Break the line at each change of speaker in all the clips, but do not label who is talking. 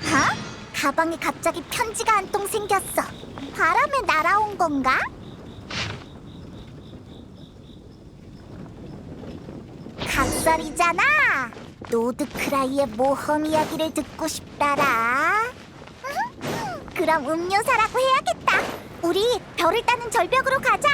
하? 가방에 갑자기 편지가 한 통 생겼어. 바람에 날아온 건가? 각설이잖아. 노드크라이의 모험 이야기를 듣고 싶다라. 그럼 음료 사라고 해야겠다. 우리 별을 따는 절벽으로 가자.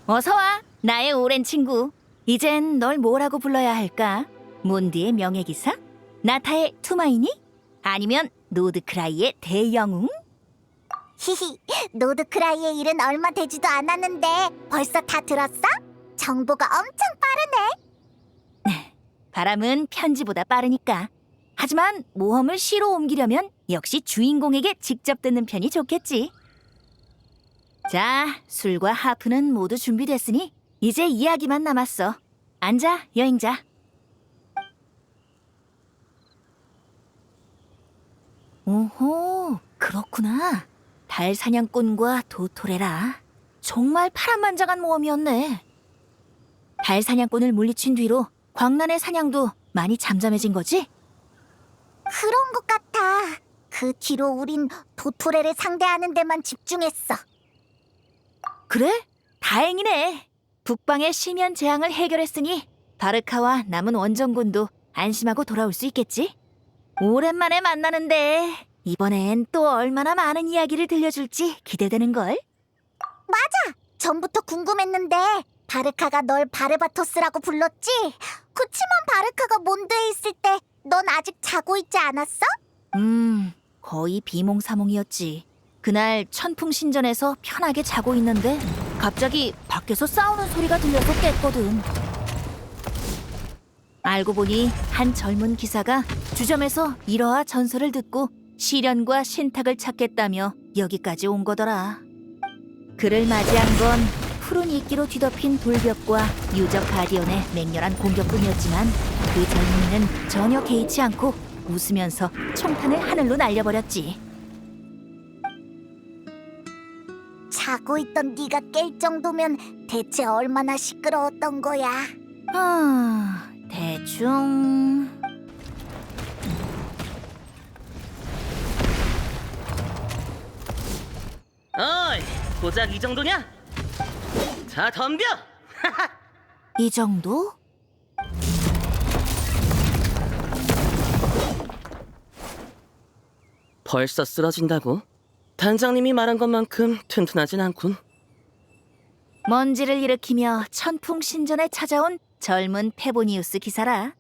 어서 와, 나의 오랜 친구. 이젠 널 뭐라고 불러야 할까? 몬드의 명예기사? 나타의 투마이니? 아니면 노드크라이의 대영웅?
히히, 노드크라이의 일은 얼마 되지도 않았는데 벌써 다 들었어? 정보가 엄청 빠르네.
바람은 편지보다 빠르니까. 하지만 모험을 시로 옮기려면 역시 주인공에게 직접 듣는 편이 좋겠지. 자, 술과 하프는 모두 준비됐으니 이제 이야기만 남았어. 앉아, 여행자. 오호, 그렇구나. 달 사냥꾼과 도토레라. 정말 파란만장한 모험이었네. 달 사냥꾼을 물리친 뒤로 광란의 사냥도 많이 잠잠해진 거지?
그런 것 같아. 그 뒤로 우린 도토레를 상대하는 데만 집중했어.
그래? 다행이네. 북방의 심연 재앙을 해결했으니 바르카와 남은 원정군도 안심하고 돌아올 수 있겠지? 오랜만에 만나는데 이번엔 또 얼마나 많은 이야기를 들려줄지 기대되는걸?
맞아! 전부터 궁금했는데 바르카가 널 바르바토스라고 불렀지? 그치만 바르카가 몬드에 있을 때 넌 아직 자고 있지 않았어?
거의 비몽사몽이었지. 그날 천풍신전에서 편하게 자고 있는데 갑자기 밖에서 싸우는 소리가 들려서 깼거든. 알고 보니 한 젊은 기사가 주점에서 일화와 전설을 듣고 시련과 신탁을 찾겠다며 여기까지 온 거더라. 그를 맞이한 건 푸른 이끼로 뒤덮인 돌벽과 유적 가디언의 맹렬한 공격뿐이었지만 그 젊은이는 전혀 개의치 않고 웃으면서 총탄을 하늘로 날려버렸지.
자고 있던 네가 깰 정도면 대체 얼마나 시끄러웠던 거야?
대충...
어이, 고작 이 정도냐? 자, 덤벼!
이 정도?
벌써 쓰러진다고? 단장님이 말한 것만큼 튼튼하진 않군.
먼지를 일으키며 천풍신전에 찾아온 젊은 페보니우스 기사라.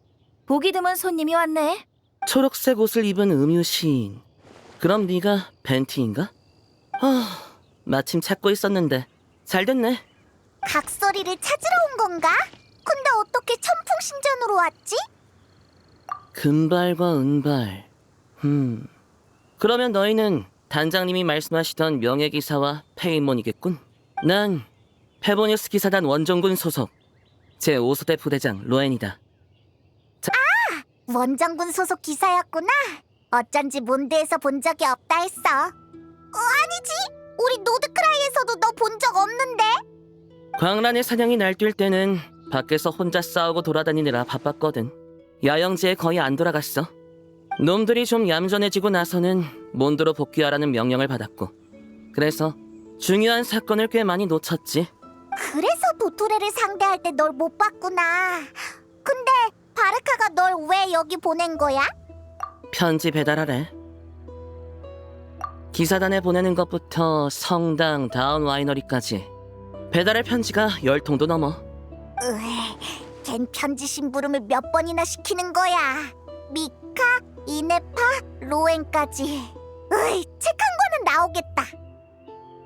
보기 드문 손님이 왔네.
초록색 옷을 입은 음유 시인. 그럼 네가 벤티인가? 마침 찾고 있었는데 잘 됐네.
각설이를 찾으러 온 건가? 근데 어떻게 천풍신전으로 왔지?
금발과 은발. 그러면 너희는 단장님이 말씀하시던 명예기사와 페이몬이겠군. 난 페보니우스 기사단 원정군 소속 제5소대 부대장 로엔이다.
원정군 소속 기사였구나. 어쩐지 몬드에서 본 적이 없다 했어. 아니지, 우리 노드크라이에서도 너 본 적 없는데.
광란의 사냥이 날뛸 때는 밖에서 혼자 싸우고 돌아다니느라 바빴거든. 야영지에 거의 안 돌아갔어. 놈들이 좀 얌전해지고 나서는 몬드로 복귀하라는 명령을 받았고, 그래서 중요한 사건을 꽤 많이 놓쳤지.
그래서 도토레를 상대할 때 널 못 봤구나. 근데 바르카가 널 왜 여기 보낸 거야?
편지 배달하래. 기사단에 보내는 것부터 성당, 다운 와이너리까지 배달할 편지가 10통도 넘어.
걘 편지 심부름을 몇 번이나 시키는 거야. 미카, 이네파, 로엔까지. 책 한 권은 나오겠다.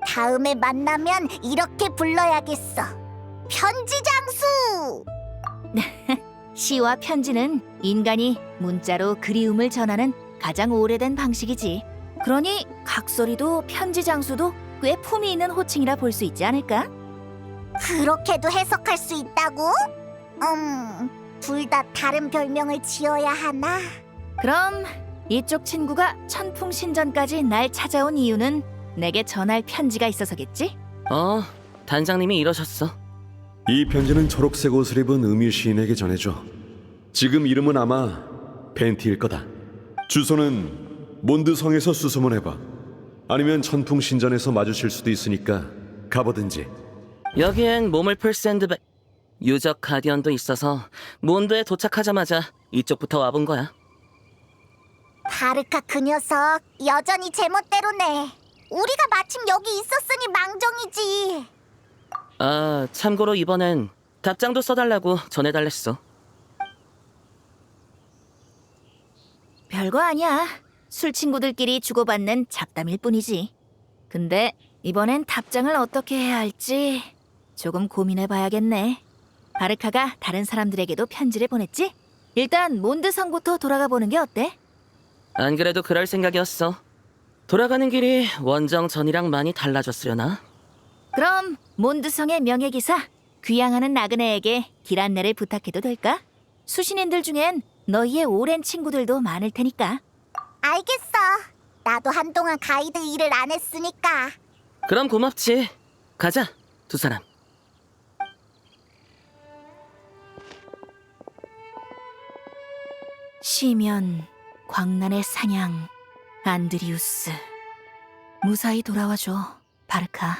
다음에 만나면 이렇게 불러야겠어. 편지 장수!
시와 편지는 인간이 문자로 그리움을 전하는 가장 오래된 방식이지. 그러니 각설이도 편지 장수도 꽤 품이 있는 호칭이라 볼 수 있지 않을까?
그렇게도 해석할 수 있다고? 둘 다 다른 별명을 지어야 하나?
그럼 이쪽 친구가 천풍신전까지 날 찾아온 이유는 내게 전할 편지가 있어서겠지?
단장님이 이러셨어.
이 편지는 초록색 옷을 입은 음유 시인에게 전해줘. 지금 이름은 아마 벤티일 거다. 주소는 몬드성에서 수소문해봐. 아니면 천풍신전에서 마주칠 수도 있으니까 가보든지.
여기엔 몸을 풀 샌드백, 유적 가디언도 있어서 몬드에 도착하자마자 이쪽부터 와본 거야.
바르카 그 녀석 여전히 제멋대로네. 우리가 마침 여기 있었으니 망정이지.
참고로 이번엔 답장도 써달라고 전해달랬어.
별거 아니야. 술 친구들끼리 주고받는 잡담일 뿐이지. 근데 이번엔 답장을 어떻게 해야 할지 조금 고민해봐야겠네. 바르카가 다른 사람들에게도 편지를 보냈지? 일단 몬드성부터 돌아가 보는 게 어때?
안 그래도 그럴 생각이었어. 돌아가는 길이 원정 전이랑 많이 달라졌으려나?
그럼 몬드성의 명예기사 귀양하는 나그네에게 길 안내를 부탁해도 될까? 수신인들 중엔 너희의 오랜 친구들도 많을 테니까.
알겠어. 나도 한동안 가이드 일을 안 했으니까.
그럼 고맙지. 가자, 두 사람.
시면, 광란의 사냥, 안드리우스. 무사히 돌아와줘, 바르카.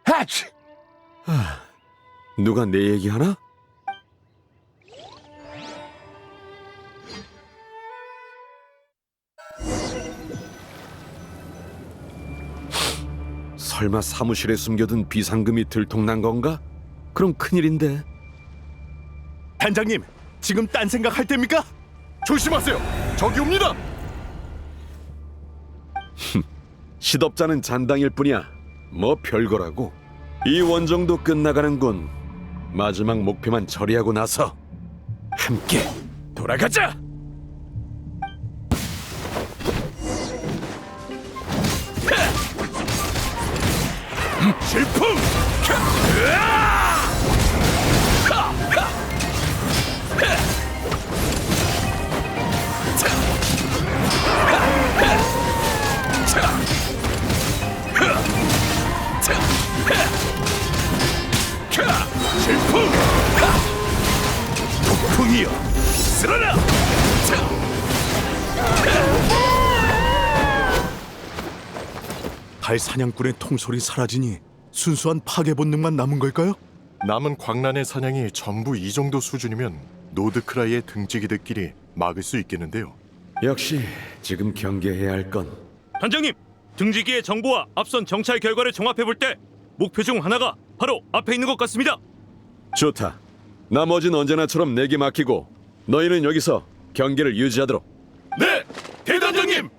하치! 누가 내 얘기하나? 설마 사무실에 숨겨둔 비상금이 들통난 건가? 그럼 큰일인데.
단장님, 지금 딴 생각할 때입니까? 조심하세요. 저기 옵니다.
시덥잖은 잔당일 뿐이야. 뭐 별거라고. 이 원정도 끝나가는군. 마지막 목표만 처리하고 나서 함께 돌아가자.
질풍! 질풍! 폭풍이여, 쓰러라! 달 사냥꾼의 통솔이 사라지니 순수한 파괴 본능만 남은 걸까요?
남은 광란의 사냥이 전부 이 정도 수준이면 노드크라이의 등지기들끼리 막을 수 있겠는데요.
역시 지금 경계해야 할 건
단장님, 등지기의 정보와 앞선 정찰 결과를 종합해볼 때 목표 중 하나가 바로 앞에 있는 것 같습니다.
좋다. 나머진 언제나처럼 내게 맡기고 너희는 여기서 경계를 유지하도록.
네, 대단장님!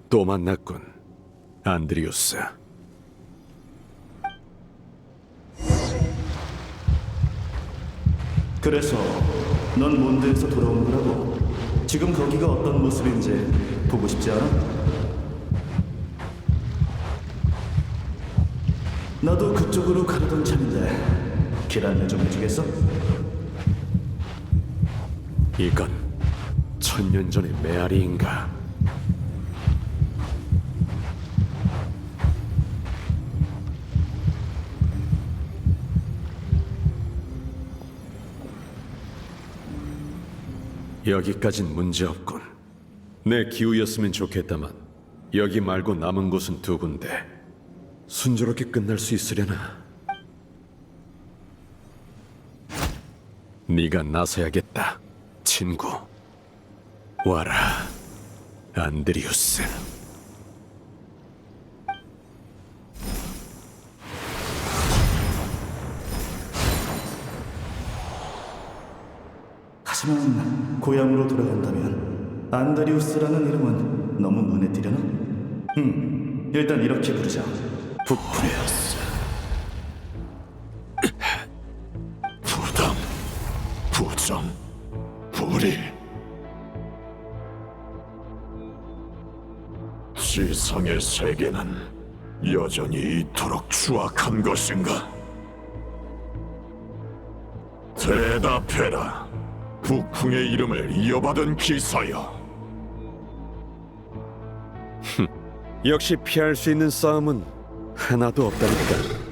또 만났군, 안드리우스.
그래서 넌 몬드에서 돌아온 거라고? 지금 거기가 어떤 모습인지 보고 싶지 않아? 나도 그쪽으로 가려던 참인데 길 안내 좀 해주겠어?
이건 1000년 전의 메아리인가? 여기까진 문제없군. 내 기우였으면 좋겠다만 여기 말고 남은 곳은 두 군데. 순조롭게 끝날 수 있으려나? 네가 나서야겠다, 친구. 와라, 안드리우스.
하지만 고향으로 돌아간다면 안드리우스라는 이름은 너무 눈에 띄려나? 일단 이렇게 부르자.
북프레어스. 부담, 부정, 불의. 지상의 세계는 여전히 이토록 추악한 것인가? 대답해라. 북풍의 이름을 이어받은 기사여.
역시 피할 수 있는 싸움은 하나도 없다니까.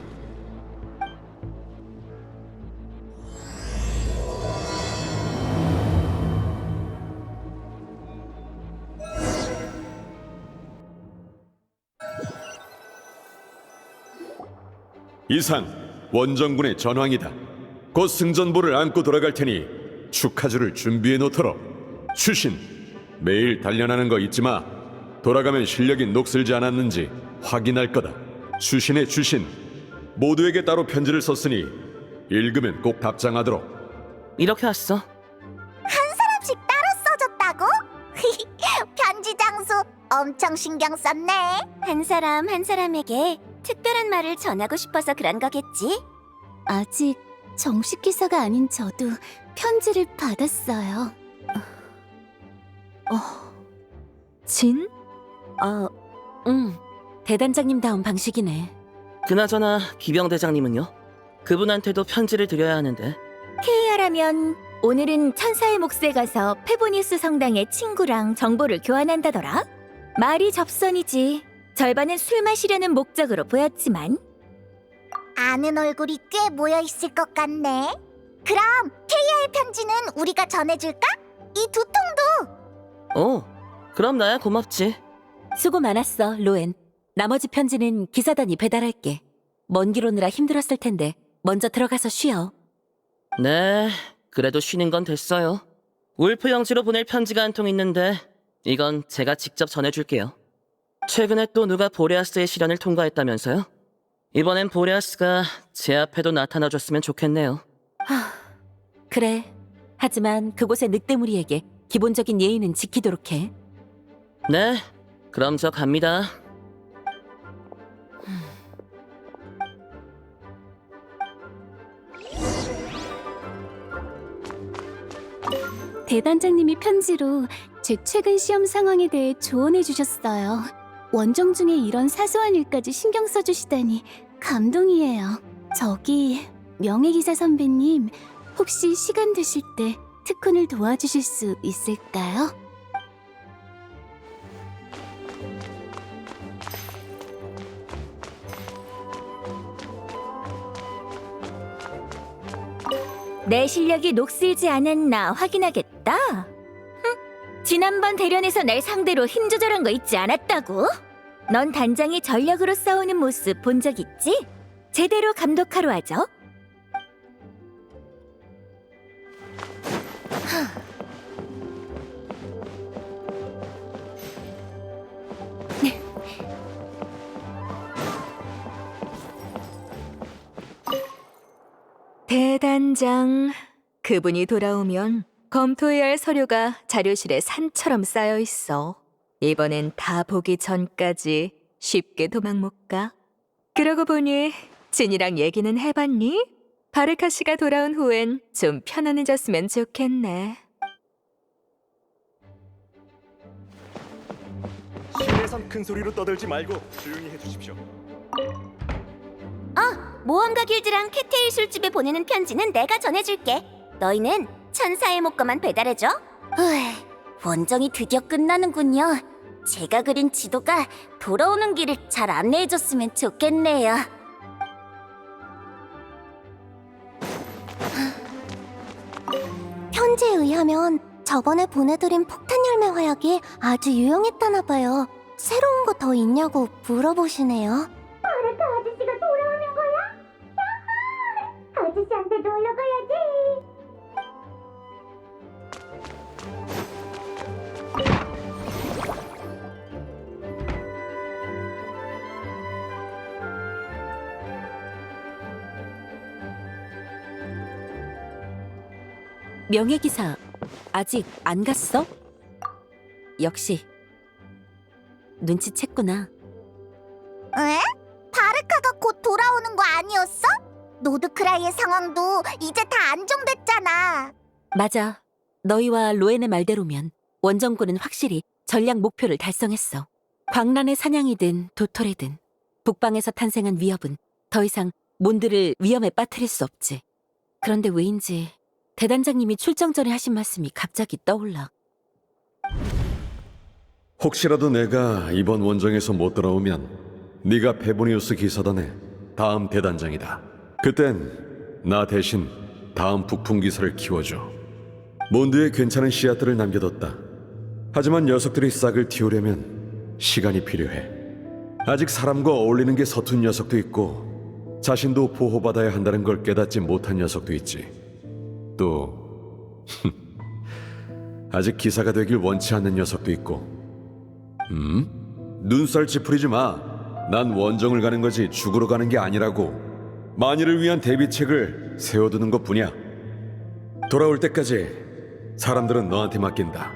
이상 원정군의 전황이다. 곧 승전보를 안고 돌아갈 테니 축하주를 준비해 놓도록. 추신, 매일 단련하는 거 잊지 마. 돌아가면 실력이 녹슬지 않았는지 확인할 거다. 추신의 추신, 모두에게 따로 편지를 썼으니 읽으면 꼭 답장하도록.
이렇게 왔어.
한 사람씩 따로 써줬다고? 편지 장수 엄청 신경 썼네. 한 사람 한 사람에게 특별한 말을 전하고 싶어서 그런 거겠지?
아직 정식 기사가 아닌 저도 편지를 받았어요.
진?
대단장님다운 방식이네.
그나저나 기병대장님은요? 그분한테도 편지를 드려야 하는데.
케이아라면 오늘은 천사의 몫에 가서 페보니우스 성당의 친구랑 정보를 교환한다더라. 말이 접선이지. 절반은 술 마시려는 목적으로 보였지만.
아는 얼굴이 꽤 모여 있을 것 같네. 그럼 케이아의 편지는 우리가 전해줄까? 이 두 통도.
그럼 나야 고맙지.
수고 많았어, 로엔. 나머지 편지는 기사단이 배달할게. 먼 길 오느라 힘들었을 텐데 먼저 들어가서 쉬어.
네, 그래도 쉬는 건 됐어요. 울프 영지로 보낼 편지가 한 통 있는데 이건 제가 직접 전해줄게요. 최근에 또 누가 보레아스의 시련을 통과했다면서요? 이번엔 보레아스가 제 앞에도 나타나줬으면 좋겠네요.
그래. 하지만 그곳의 늑대무리에게 기본적인 예의는 지키도록 해.
네, 그럼 저 갑니다.
대단장님이 편지로 제 최근 시험 상황에 대해 조언해 주셨어요. 원정 중에 이런 사소한 일까지 신경 써주시다니 감동이에요. 저기 명예기사 선배님, 혹시 시간 되실 때 특훈을 도와주실 수 있을까요?
내 실력이 녹슬지 않았나 확인하겠다. 지난번 대련에서 날 상대로 힘 조절한 거 잊지 않았다고? 넌 단장이 전력으로 싸우는 모습 본 적 있지? 제대로 감독하러 하죠.
대단장, 그분이 돌아오면 검토해야 할 서류가 자료실에 산처럼 쌓여 있어. 이번엔 다 보기 전까지 쉽게 도망 못 가. 그러고 보니 진이랑 얘기는 해봤니? 바르카 씨가 돌아온 후엔 좀 편안해졌으면 좋겠네.
실내선 큰 소리로 떠들지 말고 조용히 해주십시오.
모험가 길드랑 캣테일 술집에 보내는 편지는 내가 전해줄게. 너희는 천사의 목과만 배달해줘. 원정이 드디어 끝나는군요. 제가 그린 지도가 돌아오는 길을 잘 안내해줬으면 좋겠네요. 편지에 의하면 저번에 보내드린 폭탄 열매 화약이 아주 유용했다나 봐요. 새로운 거 더 있냐고 물어보시네요. 바르카 아저씨가 돌아오는 거야? 야호! 아저씨한테 놀러 가야지.
명예기사, 아직 안 갔어? 역시 눈치챘구나.
에? 바르카가 곧 돌아오는 거 아니었어? 노드크라이의 상황도 이제 다 안정됐잖아.
맞아. 너희와 로엔의 말대로면 원정군은 확실히 전략 목표를 달성했어. 광란의 사냥이든 도토레든 북방에서 탄생한 위협은 더 이상 몬드를 위험에 빠뜨릴 수 없지. 그런데 왜인지 대단장님이 출정 전에 하신 말씀이 갑자기 떠올라.
혹시라도 내가 이번 원정에서 못 돌아오면 네가 페보니우스 기사단의 다음 대단장이다. 그땐 나 대신 다음 북풍 기사를 키워줘. 몬드에 괜찮은 씨앗들을 남겨뒀다. 하지만 녀석들이 싹을 틔우려면 시간이 필요해. 아직 사람과 어울리는 게 서툰 녀석도 있고 자신도 보호받아야 한다는 걸 깨닫지 못한 녀석도 있지. 또 아직 기사가 되길 원치 않는 녀석도 있고. 눈살 찌푸리지 마. 난 원정을 가는 거지 죽으러 가는 게 아니라고. 만일을 위한 대비책을 세워두는 것뿐이야. 돌아올 때까지 사람들은 너한테 맡긴다.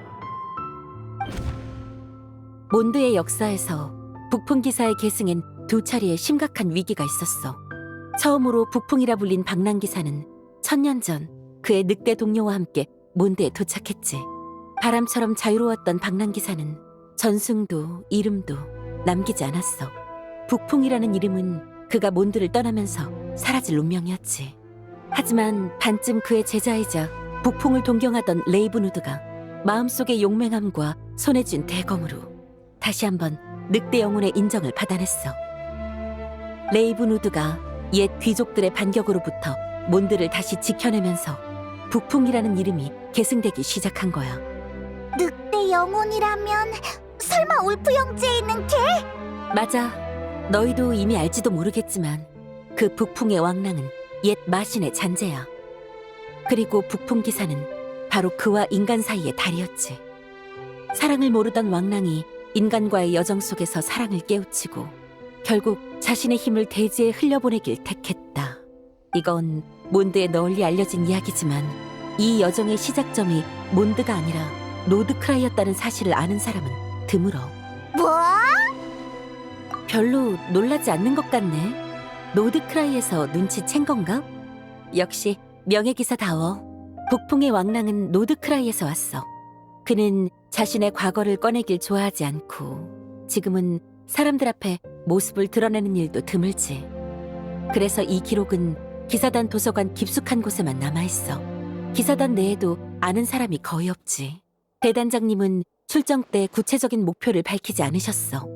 몬드의 역사에서 북풍 기사의 계승엔 두 차례의 심각한 위기가 있었어. 처음으로 북풍이라 불린 박난 기사는 1000년 전 그의 늑대 동료와 함께 몬드에 도착했지. 바람처럼 자유로웠던 박난 기사는 전승도 이름도 남기지 않았어. 북풍이라는 이름은 그가 몬드를 떠나면서 사라질 운명이었지. 하지만 반쯤 그의 제자이자 북풍을 동경하던 레이브누드가 마음속의 용맹함과 손에 쥔 대검으로 다시 한번 늑대 영혼의 인정을 받아냈어. 레이브누드가 옛 귀족들의 반격으로부터 몬드를 다시 지켜내면서 북풍이라는 이름이 계승되기 시작한 거야.
늑대 영혼이라면 설마 울프 형제에 있는 걔?
맞아. 너희도 이미 알지도 모르겠지만 그 북풍의 왕랑은 옛 마신의 잔재야. 그리고 북풍 기사는 바로 그와 인간 사이의 달이었지. 사랑을 모르던 왕랑이 인간과의 여정 속에서 사랑을 깨우치고 결국 자신의 힘을 대지에 흘려보내길 택했다. 이건 몬드에 널리 알려진 이야기지만 이 여정의 시작점이 몬드가 아니라 노드크라이였다는 사실을 아는 사람은 드물어.
뭐?
별로 놀라지 않는 것 같네. 노드크라이에서 눈치챈 건가? 역시 명예기사다워. 북풍의 왕랑은 노드크라이에서 왔어. 그는 자신의 과거를 꺼내길 좋아하지 않고 지금은 사람들 앞에 모습을 드러내는 일도 드물지. 그래서 이 기록은 기사단 도서관 깊숙한 곳에만 남아있어. 기사단 내에도 아는 사람이 거의 없지. 대단장님은 출정 때 구체적인 목표를 밝히지 않으셨어.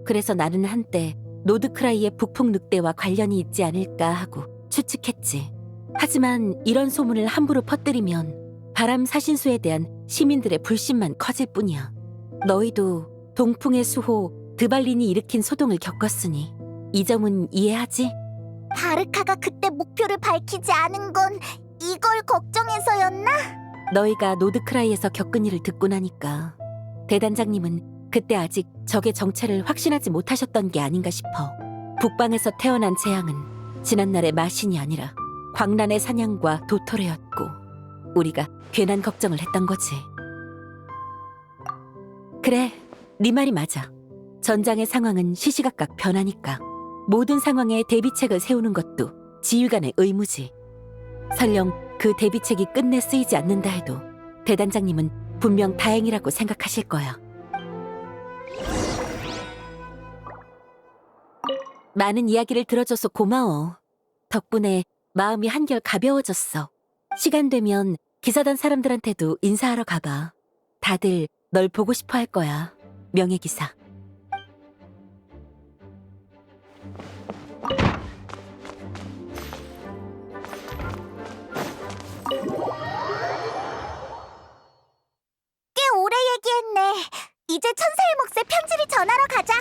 그래서 나는 한때 노드크라이의 북풍 늑대와 관련이 있지 않을까 하고 추측했지. 하지만 이런 소문을 함부로 퍼뜨리면 바람 사신수에 대한 시민들의 불신만 커질 뿐이야. 너희도 동풍의 수호 드발린이 일으킨 소동을 겪었으니 이 점은 이해하지?
바르카가 그때 목표를 밝히지 않은 건 이걸 걱정해서였나?
너희가 노드크라이에서 겪은 일을 듣고 나니까 대단장님은 그때 아직 적의 정체를 확신하지 못하셨던 게 아닌가 싶어. 북방에서 태어난 재앙은 지난날의 마신이 아니라 광란의 사냥과 도토레였고 우리가 괜한 걱정을 했던 거지. 그래, 네 말이 맞아. 전장의 상황은 시시각각 변하니까 모든 상황에 대비책을 세우는 것도 지휘관의 의무지. 설령 그 대비책이 끝내 쓰이지 않는다 해도 대단장님은 분명 다행이라고 생각하실 거야. 많은 이야기를 들어줘서 고마워. 덕분에 마음이 한결 가벼워졌어. 시간 되면 기사단 사람들한테도 인사하러 가봐. 다들 널 보고 싶어 할 거야, 명예기사.
이제 천사의 몫에 편지를 전하러 가자.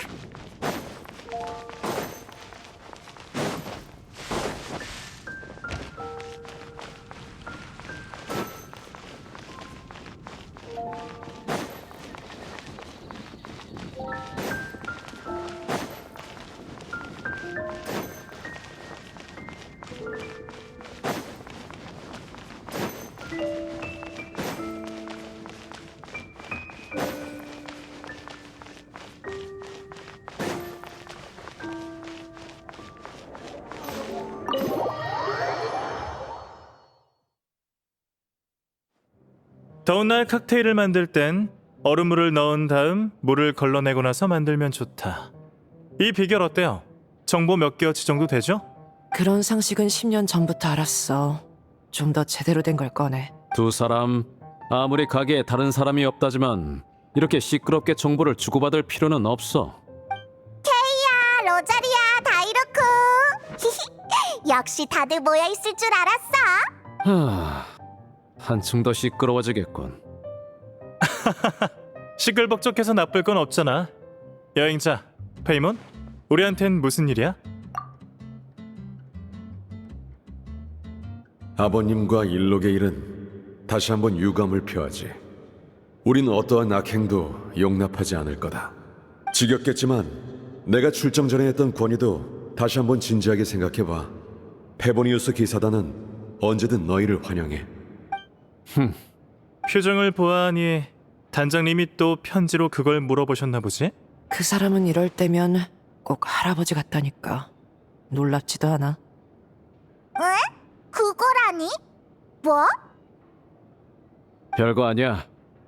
더운 날 칵테일을 만들 땐 얼음물을 넣은 다음 물을 걸러내고 나서 만들면 좋다. 이 비결 어때요? 정보 몇 개어치 정도 되죠?
그런 상식은 10년 전부터 알았어. 좀 더 제대로 된 걸 꺼내.
두 사람 아무리 가게에 다른 사람이 없다지만 이렇게 시끄럽게 정보를 주고받을 필요는 없어.
케이야, 로자리야, 다이로쿠. 역시 다들 모여 있을 줄 알았어.
한층 더 시끄러워지겠군.
시끌벅적해서 나쁠 건 없잖아. 여행자, 페이몬, 우리한텐 무슨 일이야?
아버님과 일록의 일은 다시 한번 유감을 표하지. 우린 어떠한 악행도 용납하지 않을 거다. 지겹겠지만 내가 출정 전에 했던 권유도 다시 한번 진지하게 생각해봐. 페보니우스 기사단은 언제든 너희를 환영해.
표정을 보아하니 단장님이 또 편지로 그걸 물어보셨나 보지?
그 사람은 이럴 때면 꼭 할아버지 같다니까. 놀랍지도 않아.
왜? 그거라니? 뭐?
별거 아니야.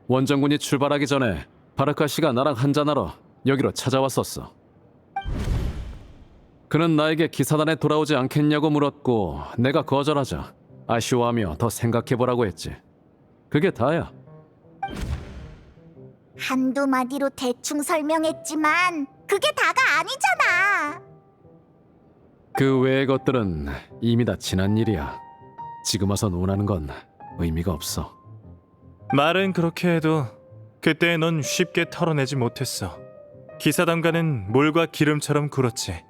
원정군이 출발하기 전에 바르카 씨가 나랑 한잔하러 여기로 찾아왔었어. 그는 나에게 기사단에 돌아오지 않겠냐고 물었고 내가 거절하자 아쉬워하며 더 생각해보라고 했지. 그게 다야.
한두 마디로 대충 설명했지만 그게 다가 아니잖아.
그 외의 것들은 이미 다 지난 일이야. 지금 와서 논하는 건 의미가 없어.
말은 그렇게 해도 그때 넌 쉽게 털어내지 못했어. 기사단과는 물과 기름처럼 굴었지.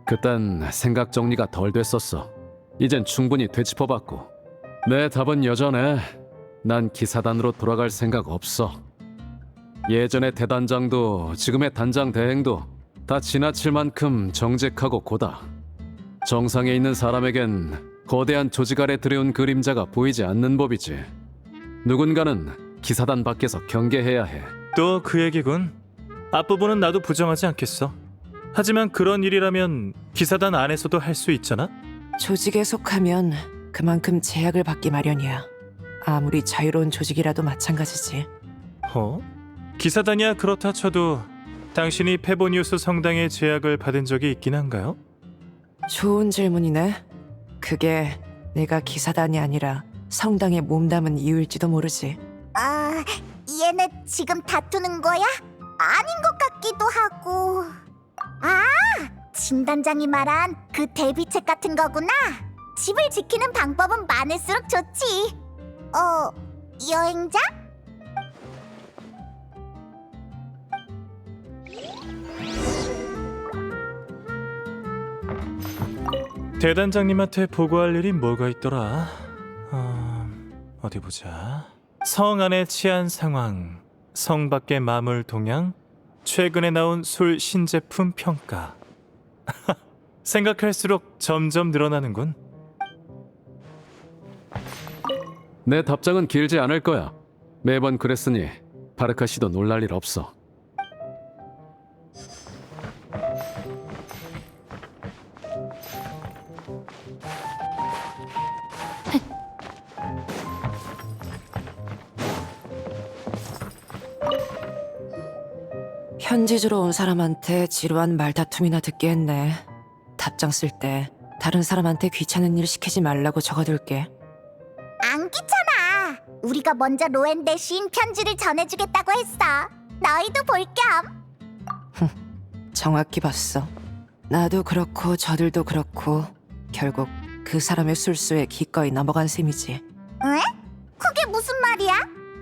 그땐 생각 정리가 덜 됐었어. 이젠 충분히 되짚어봤고 내 답은 여전해. 난 기사단으로 돌아갈 생각 없어. 예전의 대단장도 지금의 단장 대행도 다 지나칠 만큼 정직하고 고다. 정상에 있는 사람에겐 거대한 조직 아래 들여온 그림자가 보이지 않는 법이지. 누군가는 기사단 밖에서 경계해야 해.
또 그 얘기군. 앞부분은 나도 부정하지 않겠어. 하지만 그런 일이라면 기사단 안에서도 할 수 있잖아?
조직에 속하면 그만큼 제약을 받기 마련이야. 아무리 자유로운 조직이라도 마찬가지지.
기사단이야 그렇다 쳐도 당신이 페보니우스 성당의 제약을 받은 적이 있긴 한가요?
좋은 질문이네. 그게 내가 기사단이 아니라 성당에 몸담은 이유일지도 모르지.
아, 얘네 지금 다투는 거야? 아닌 것 같기도 하고. 아, 진단장이 말한 그 대비책 같은 거구나. 집을 지키는 방법은 많을수록 좋지. 여행자?
대단장님한테 보고할 일이 뭐가 있더라? 어디 보자. 성 안의 치안 상황, 성 밖의 마물 동향, 최근에 나온 술 신제품 평가. 생각할수록 점점 늘어나는군.
내 답장은 길지 않을 거야. 매번 그랬으니 바르카 씨도 놀랄 일 없어.
편지 주러 온 사람한테 지루한 말다툼이나 듣게 했네. 답장 쓸 때 다른 사람한테 귀찮은 일 시키지 말라고 적어둘게.
안 귀찮아. 우리가 먼저 로엔 대신 편지를 전해주겠다고 했어. 너희도 볼 겸.
정확히 봤어. 나도 그렇고 저들도 그렇고 결국 그 사람의 술수에 기꺼이 넘어간 셈이지.
왜? 그게 무슨 말이야?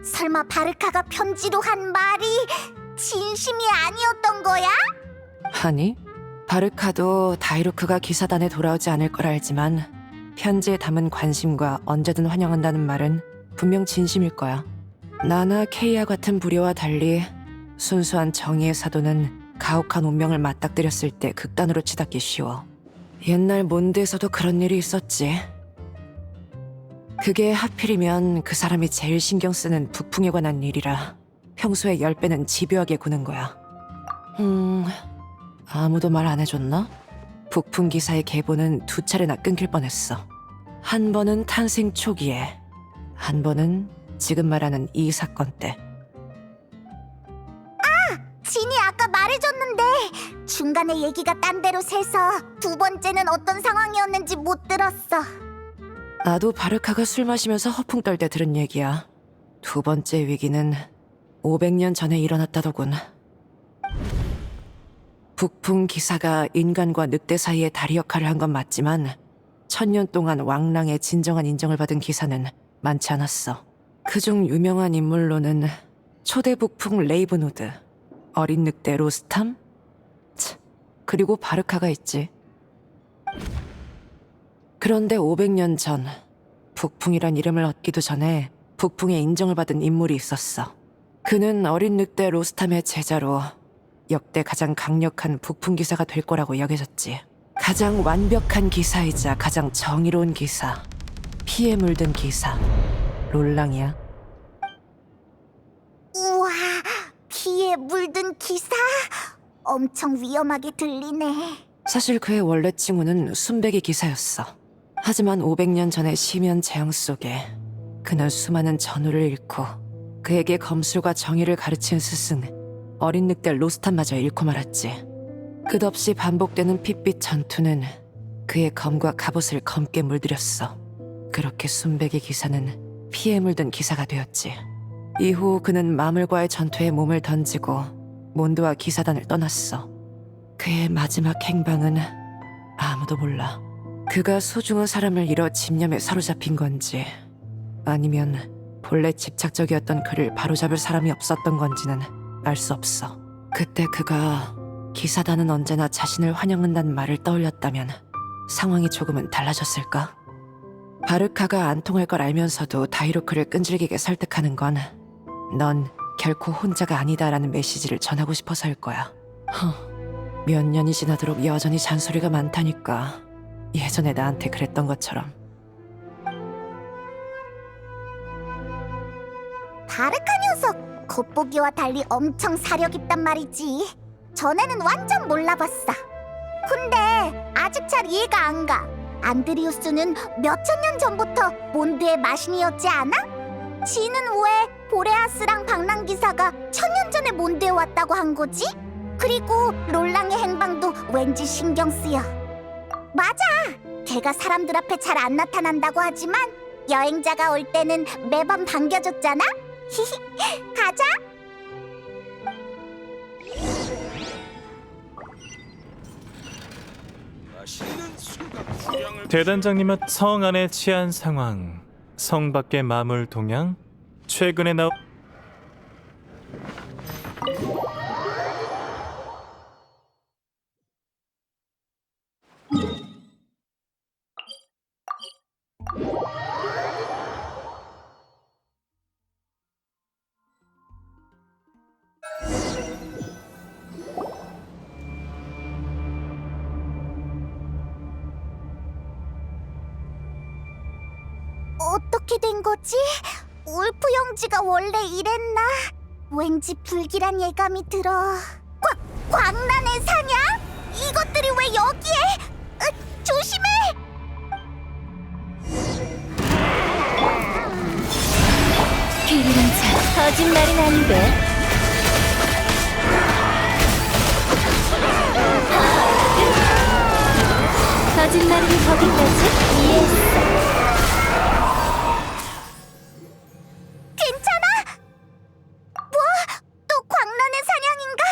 설마 바르카가 편지로 한 말이 진심이 아니었던 거야?
아니, 바르카도 다이루크가 기사단에 돌아오지 않을 걸 알지만 편지에 담은 관심과 언제든 환영한다는 말은 분명 진심일 거야. 나나 케이아 같은 불효와 달리 순수한 정의의 사도는 가혹한 운명을 맞닥뜨렸을 때 극단으로 치닫기 쉬워. 옛날 몬드에서도 그런 일이 있었지. 그게 하필이면 그 사람이 제일 신경 쓰는 북풍에 관한 일이라 평소에 10배는 집요하게 구는 거야. 아무도 말 안 해줬나? 북풍 기사의 계보는 2차례나 끊길 뻔했어. 한 번은 탄생 초기에, 한 번은 지금 말하는 이 사건 때.
진이 아까 말해줬는데 중간에 얘기가 딴 데로 새서 두 번째는 어떤 상황이었는지 못 들었어.
나도 바르카가 술 마시면서 허풍 떨 때 들은 얘기야. 두 번째 위기는 500년 전에 일어났다더군. 북풍 기사가 인간과 늑대 사이의 다리 역할을 한 건 맞지만 1000년 동안 왕랑의 진정한 인정을 받은 기사는 많지 않았어. 그중 유명한 인물로는 초대 북풍 레이븐우드, 어린 늑대 로스탐, 그리고 바르카가 있지. 그런데 500년 전 북풍이란 이름을 얻기도 전에 북풍의 인정을 받은 인물이 있었어. 그는 어린 늑대 로스탐의 제자로 역대 가장 강력한 북풍 기사가 될 거라고 여겨졌지. 가장 완벽한 기사이자 가장 정의로운 기사, 피에 물든 기사, 롤랑이야.
우와, 피에 물든 기사? 엄청 위험하게 들리네.
사실 그의 원래 칭호는 순백의 기사였어. 하지만 500년 전의 심연 재앙 속에 그는 수많은 전우를 잃고 그에게 검술과 정의를 가르친 스승 어린 늑대 로스탄마저 잃고 말았지. 끝없이 반복되는 핏빛 전투는 그의 검과 갑옷을 검게 물들였어. 그렇게 순백의 기사는 피에 물든 기사가 되었지. 이후 그는 마물과의 전투에 몸을 던지고 몬드와 기사단을 떠났어. 그의 마지막 행방은 아무도 몰라. 그가 소중한 사람을 잃어 집념에 사로잡힌 건지 아니면 본래 집착적이었던 그를 바로잡을 사람이 없었던 건지는 알 수 없어. 그때 그가 기사단은 언제나 자신을 환영한다는 말을 떠올렸다면 상황이 조금은 달라졌을까? 바르카가 안 통할 걸 알면서도 다이루크를 끈질기게 설득하는 건 넌 결코 혼자가 아니다라는 메시지를 전하고 싶어서일 거야. 몇 년이 지나도록 여전히 잔소리가 많다니까. 예전에 나한테 그랬던 것처럼.
바르카 녀석, 겉보기와 달리 엄청 사려 깊단 말이지. 전에는 완전 몰라봤어. 근데 아직 잘 이해가 안 가. 안드리우스는 몇천 년 전부터 몬드의 마신이었지 않아? 지는 왜 보레아스랑 방랑기사가 1000년 전에 몬드에 왔다고 한 거지? 그리고 롤랑의 행방도 왠지 신경 쓰여. 맞아! 걔가 사람들 앞에 잘 안 나타난다고 하지만 여행자가 올 때는 매번 반겨줬잖아? 히히, 가자!
대단장님은 성 안에 치안 상황, 성 밖의 마물 동향, 최근에 나온
어떻게 된 거지? 울프 형제가 원래 이랬나? 왠지 불길한 예감이 들어. 광란의 사냥? 이것들이 왜 여기에? 조심해!
길이란 자, 거짓말은 아닌데. 거짓말은 거기까지 이해했어.
괜찮아? 뭐? 또 광란의 사냥인가?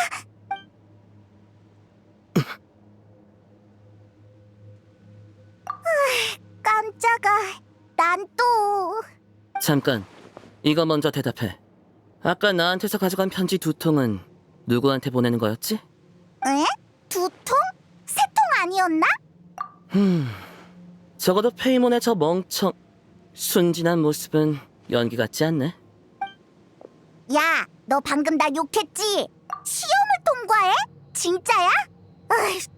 깜짝아. 난 또...
잠깐, 이거 먼저 대답해. 아까 나한테서 가져간 편지 2통은 누구한테 보내는 거였지?
에? 2통? 3통 아니었나?
적어도 페이몬의 저 순진한 모습은 연기 같지 않네.
야, 너 방금 나 욕했지? 시험을 통과해? 진짜야?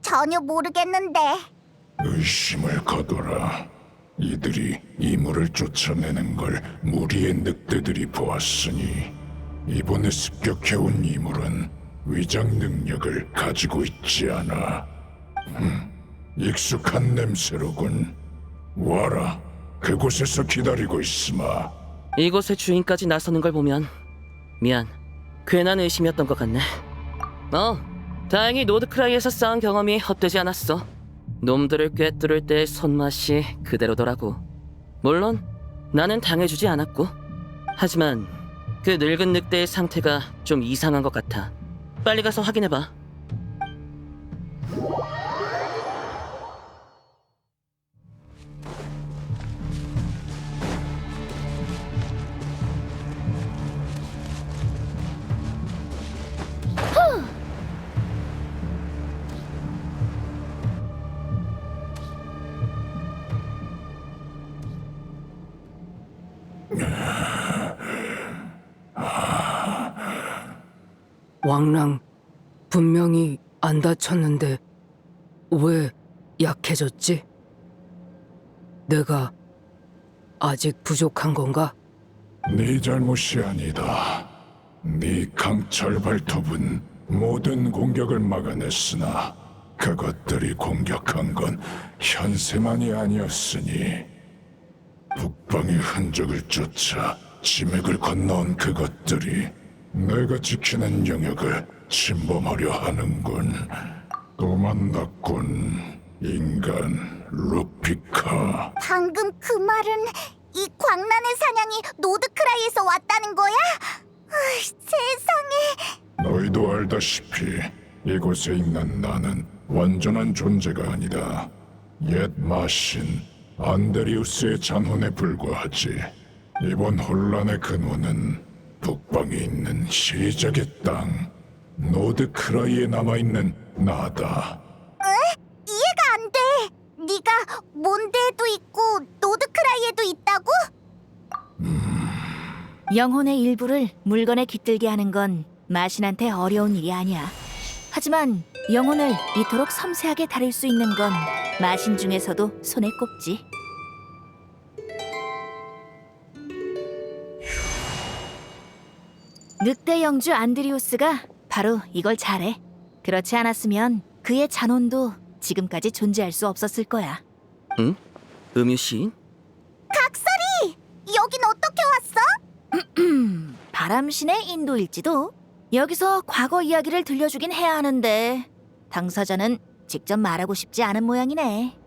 전혀 모르겠는데.
의심을 거둬라. 이들이 이물을 쫓아내는 걸 무리의 늑대들이 보았으니 이번에 습격해온 이물은 위장 능력을 가지고 있지 않아. 익숙한 냄새로군. 와라, 그곳에서 기다리고 있으마.
이곳의 주인까지 나서는 걸 보면 미안, 괜한 의심이었던 것 같네. 다행히 노드크라이에서 쌓은 경험이 헛되지 않았어. 놈들을 꿰뚫을 때의 손맛이 그대로더라고. 물론 나는 당해주지 않았고, 하지만 그 늙은 늑대의 상태가 좀 이상한 것 같아. 빨리 가서 확인해봐.
왕랑, 분명히 안 다쳤는데 왜 약해졌지? 내가 아직 부족한 건가?
네 잘못이 아니다. 네 강철 발톱은 모든 공격을 막아냈으나 그것들이 공격한 건 현세만이 아니었으니 북방의 흔적을 쫓아 지맥을 건너온 그것들이 내가 지키는 영역을 침범하려 하는군. 또 만났군, 인간 루피카.
방금 그 말은 이 광란의 사냥이 노드크라이에서 왔다는 거야? 세상에.
너희도 알다시피 이곳에 있는 나는 완전한 존재가 아니다. 옛 마신 안데리우스의 잔혼에 불과하지. 이번 혼란의 근원은 북방에 있는 시작의 땅 노드크라이에 남아있는 나다.
이해가 안 돼. 네가 몬드에도 있고 노드크라이에도 있다고?
영혼의 일부를 물건에 깃들게 하는 건 마신한테 어려운 일이 아니야. 하지만 영혼을 이토록 섬세하게 다룰 수 있는 건 마신 중에서도 손에 꼽지. 늑대 영주 안드리우스가 바로 이걸 잘해. 그렇지 않았으면 그의 잔혼도 지금까지 존재할 수 없었을 거야.
응? 음유 시인?
각설이! 여긴 어떻게 왔어?
바람신의 인도일지도? 여기서 과거 이야기를 들려주긴 해야 하는데 당사자는 직접 말하고 싶지 않은 모양이네.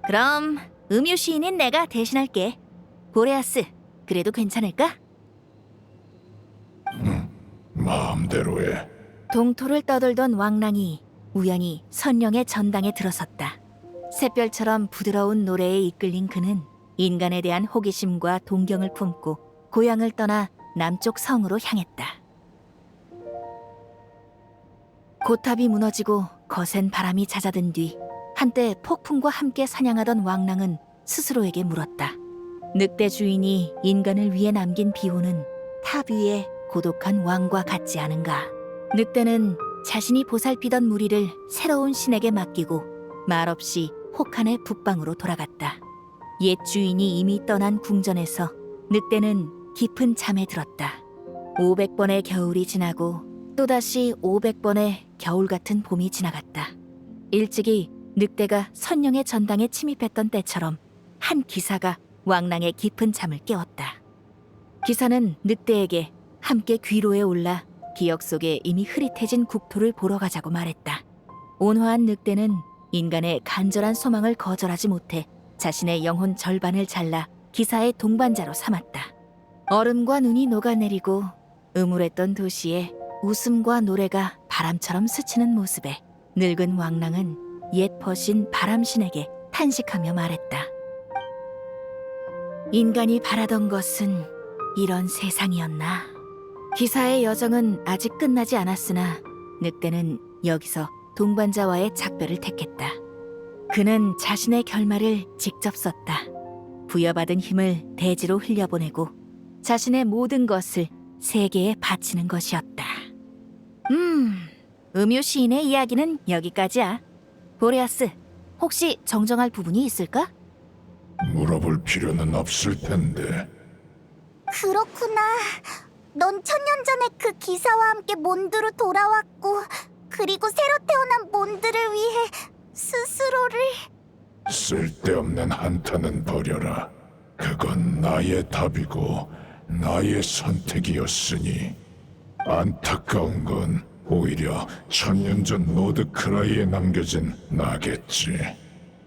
그럼 음유 시인인 내가 대신할게. 보레아스, 그래도 괜찮을까?
마음대로 해.
동토를 떠돌던 왕랑이 우연히 선령의 전당에 들어섰다. 샛별처럼 부드러운 노래에 이끌린 그는 인간에 대한 호기심과 동경을 품고 고향을 떠나 남쪽 성으로 향했다. 고탑이 무너지고 거센 바람이 잦아든 뒤 한때 폭풍과 함께 사냥하던 왕랑은 스스로에게 물었다. 늑대 주인이 인간을 위해 남긴 비호는 탑 위에 고독한 왕과 같지 않은가. 늑대는 자신이 보살피던 무리를 새로운 신에게 맡기고 말없이 혹한의 북방으로 돌아갔다. 옛 주인이 이미 떠난 궁전에서 늑대는 깊은 잠에 들었다. 500번의 겨울이 지나고 또다시 500번의 겨울 같은 봄이 지나갔다. 일찍이 늑대가 선령의 전당에 침입했던 때처럼 한 기사가 왕랑의 깊은 잠을 깨웠다. 기사는 늑대에게 함께 귀로에 올라 기억 속에 이미 흐릿해진 국토를 보러 가자고 말했다. 온화한 늑대는 인간의 간절한 소망을 거절하지 못해 자신의 영혼 절반을 잘라 기사의 동반자로 삼았다. 얼음과 눈이 녹아내리고 음울했던 도시에 웃음과 노래가 바람처럼 스치는 모습에 늙은 왕랑은 옛 퍼신 바람신에게 탄식하며 말했다. 인간이 바라던 것은 이런 세상이었나. 기사의 여정은 아직 끝나지 않았으나 늑대는 여기서 동반자와의 작별을 택했다. 그는 자신의 결말을 직접 썼다. 부여받은 힘을 대지로 흘려보내고 자신의 모든 것을 세계에 바치는 것이었다. 음유 시인의 이야기는 여기까지야. 보레아스, 혹시 정정할 부분이 있을까?
물어볼 필요는 없을 텐데.
그렇구나. 넌 천년 전에 그 기사와 함께 몬드로 돌아왔고, 그리고 새로 태어난 몬드를 위해 스스로를...
쓸데없는 한탄은 버려라. 그건 나의 답이고 나의 선택이었으니. 안타까운 건 오히려 천년 전 노드크라이에 남겨진 나겠지.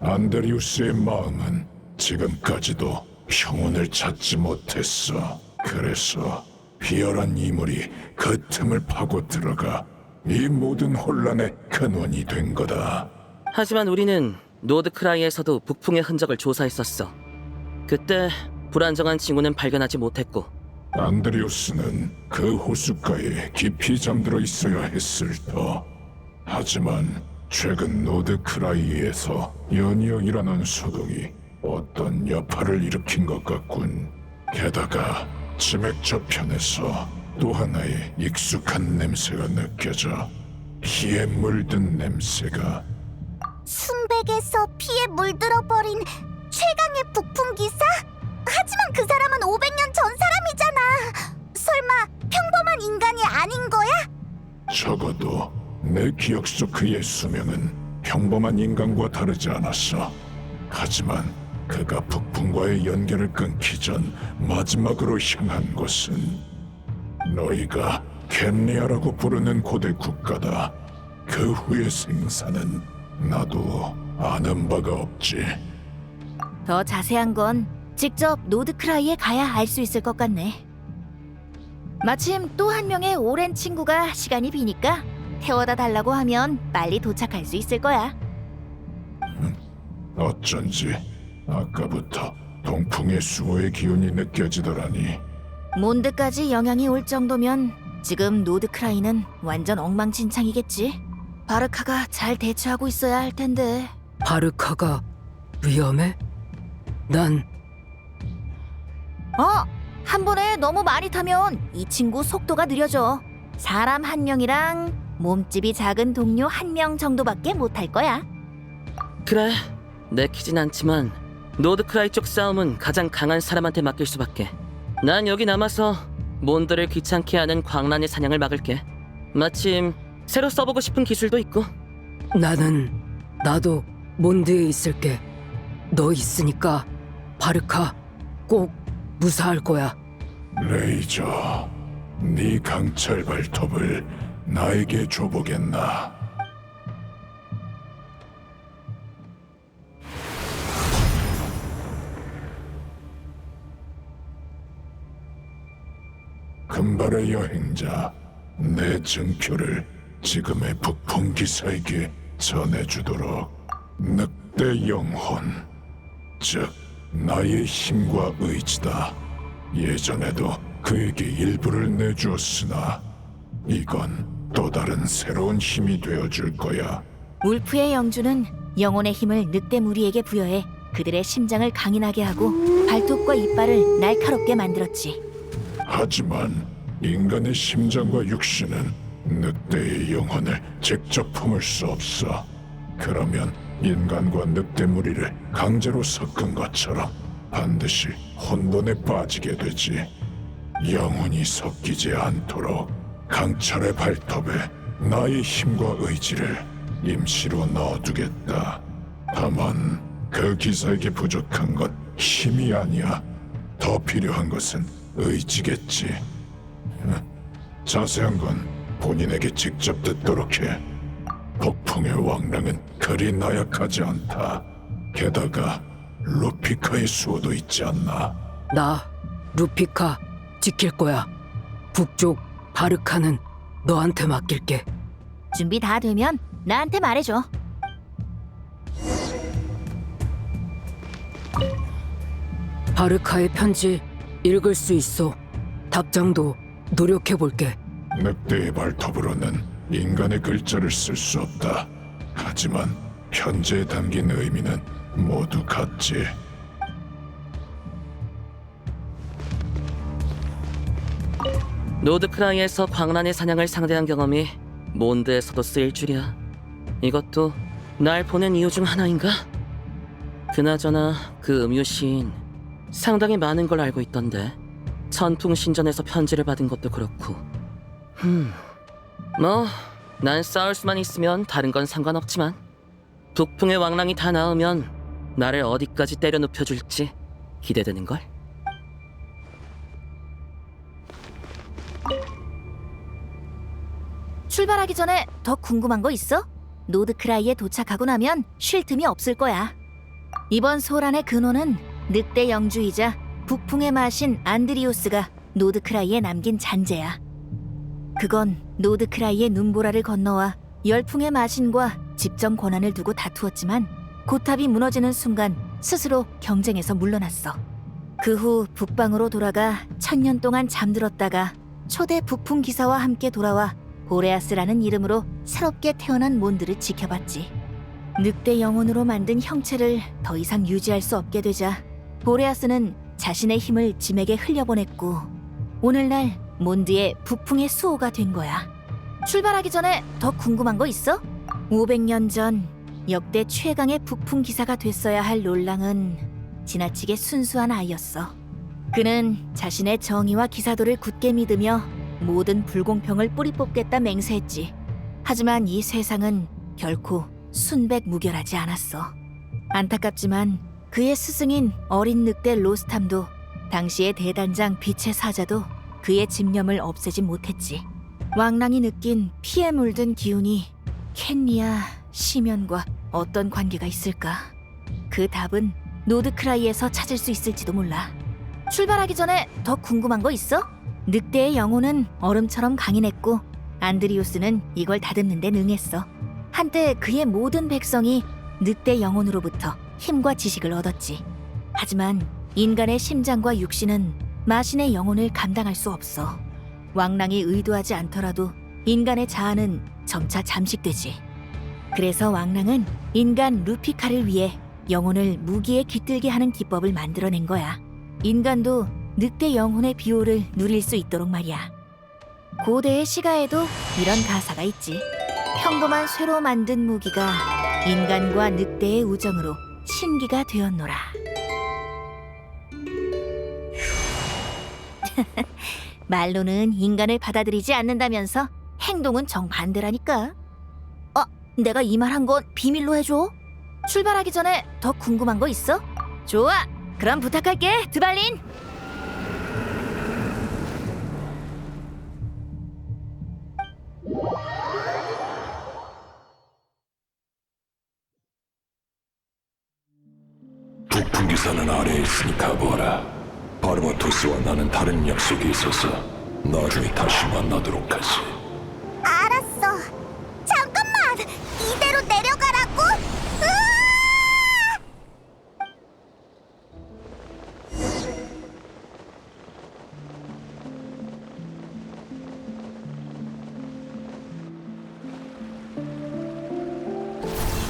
안드리우스의 마음은 지금까지도 평온을 찾지 못했어. 그래서 비열한 이물이 그 틈을 파고 들어가 이 모든 혼란의 근원이 된 거다.
하지만 우리는 노드크라이에서도 북풍의 흔적을 조사했었어. 그때 불안정한 징후는 발견하지 못했고,
안드리우스는 그 호숫가에 깊이 잠들어 있어야 했을 터. 하지만 최근 노드크라이에서 연이어이라는 소동이 어떤 여파를 일으킨 것 같군. 게다가 치맥 저편에서 또 하나의 익숙한 냄새가 느껴져. 피에 물든 냄새가.
순백에서 피에 물들어버린 최강의 북풍 기사? 하지만 그 사람은 500년 전 사람이잖아. 설마 평범한 인간이 아닌 거야?
적어도 내 기억 속 그의 수명은 평범한 인간과 다르지 않았어. 하지만 그가 북풍과의 연결을 끊기 전 마지막으로 향한 곳은 너희가 켄리아라고 부르는 고대 국가다. 그 후의 생사는 나도 아는 바가 없지.
더 자세한 건 직접 노드크라이에 가야 알 수 있을 것 같네. 마침 또 한 명의 오랜 친구가 시간이 비니까 태워다 달라고 하면 빨리 도착할 수 있을 거야.
어쩐지 아까부터 동풍의 수호의 기운이 느껴지더라니.
몬드까지 영향이 올 정도면 지금 노드크라이는 완전 엉망진창이겠지. 바르카가 잘 대처하고 있어야 할 텐데.
바르카가 위험해? 난
한 번에 너무 많이 타면 이 친구 속도가 느려져. 사람 한 명이랑 몸집이 작은 동료 한 명 정도밖에 못 할 거야.
그래, 내키진 않지만 노드크라이 쪽 싸움은 가장 강한 사람한테 맡길 수밖에. 난 여기 남아서 몬드를 귀찮게 하는 광란의 사냥을 막을게. 마침 새로 써보고 싶은 기술도 있고.
나도 몬드에 있을게. 너 있으니까 바르카 꼭 무사할 거야.
레이저, 네 강철 발톱을 나에게 줘보겠나? 금발의 여행자, 내 증표를 지금의 북풍 기사에게 전해주도록. 늑대 영혼, 즉 나의 힘과 의지다. 예전에도 그에게 일부를 내주었으나 이건 또 다른 새로운 힘이 되어줄 거야.
울프의 영주는 영혼의 힘을 늑대 무리에게 부여해 그들의 심장을 강인하게 하고 발톱과 이빨을 날카롭게 만들었지.
하지만 인간의 심장과 육신은 늑대의 영혼을 직접 품을 수 없어. 그러면 인간과 늑대 무리를 강제로 섞은 것처럼 반드시 혼돈에 빠지게 되지. 영혼이 섞이지 않도록 강철의 발톱에 나의 힘과 의지를 임시로 넣어두겠다. 다만 그 기사에게 부족한 건 힘이 아니야. 더 필요한 것은 의지겠지. 자세한 건 본인에게 직접 듣도록 해. 폭풍의 왕랑은 그리 나약하지 않다. 게다가 루피카의 수호도 있지 않나?
나 루피카 지킬 거야. 북쪽 바르카는 너한테 맡길게.
준비 다 되면 나한테 말해줘.
바르카의 편지 읽을 수 있어. 답장도 노력해볼게.
늑대의 발톱으로는 인간의 글자를 쓸 수 없다. 하지만 편지에 담긴 의미는 모두 같지.
노드크라이에서 광란의 사냥을 상대한 경험이 몬드에서도 쓰일 줄이야. 이것도 날 보낸 이유 중 하나인가? 그나저나 그 음유 시인 상당히 많은 걸 알고 있던데 천풍신전에서 편지를 받은 것도 그렇고. 뭐 난 싸울 수만 있으면 다른 건 상관없지만 북풍의 왕랑이 다 나으면 나를 어디까지 때려 눕혀줄지 기대되는걸?
출발하기 전에 더 궁금한 거 있어? 노드크라이에 도착하고 나면 쉴 틈이 없을 거야. 이번 소란의 근원은 늑대 영주이자 북풍의 마신 안드리우스가 노드크라이에 남긴 잔재야. 그건 노드크라이의 눈보라를 건너와 열풍의 마신과 집정 권한을 두고 다투었지만 고탑이 무너지는 순간 스스로 경쟁에서 물러났어. 그 후 북방으로 돌아가 1000년 동안 잠들었다가 초대 북풍 기사와 함께 돌아와 보레아스라는 이름으로 새롭게 태어난 몬드를 지켜봤지. 늑대 영혼으로 만든 형체를 더 이상 유지할 수 없게 되자 보레아스는 자신의 힘을 짐에게 흘려보냈고 오늘날 몬드의 북풍의 수호가 된 거야. 출발하기 전에 더 궁금한 거 있어? 500년 전 역대 최강의 북풍 기사가 됐어야 할 롤랑은 지나치게 순수한 아이였어. 그는 자신의 정의와 기사도를 굳게 믿으며 모든 불공평을 뿌리 뽑겠다 맹세했지. 하지만 이 세상은 결코 순백무결하지 않았어. 안타깝지만 그의 스승인 어린 늑대 로스탐도 당시의 대단장 빛의 사자도 그의 집념을 없애지 못했지. 왕랑이 느낀 피에 물든 기운이 켄리아 시면과 어떤 관계가 있을까? 그 답은 노드크라이에서 찾을 수 있을지도 몰라. 출발하기 전에 더 궁금한 거 있어? 늑대의 영혼은 얼음처럼 강인했고 안드리우스는 이걸 다듬는 데 능했어. 한때 그의 모든 백성이 늑대 영혼으로부터 힘과 지식을 얻었지. 하지만 인간의 심장과 육신은 마신의 영혼을 감당할 수 없어. 왕랑이 의도하지 않더라도 인간의 자아는 점차 잠식되지. 그래서 왕랑은 인간 루피카를 위해 영혼을 무기에 깃들게 하는 기법을 만들어낸 거야. 인간도 늑대 영혼의 비호를 누릴 수 있도록 말이야. 고대의 시가에도 이런 가사가 있지. 평범한 쇠로 만든 무기가 인간과 늑대의 우정으로 신기가 되었노라. 말로는 인간을 받아들이지 않는다면서 행동은 정반대라니까. 내가 이 말 한 건 비밀로 해줘. 출발하기 전에 더 궁금한 거 있어? 좋아, 그럼 부탁할게, 드발린.
북풍 기사는 아래에 있으니 가보아라. 바르바토스와 나는 다른 약속이 있어서 나중에 다시 만나도록 하지.
알았어. 잠깐만. 이대로 내려가라고?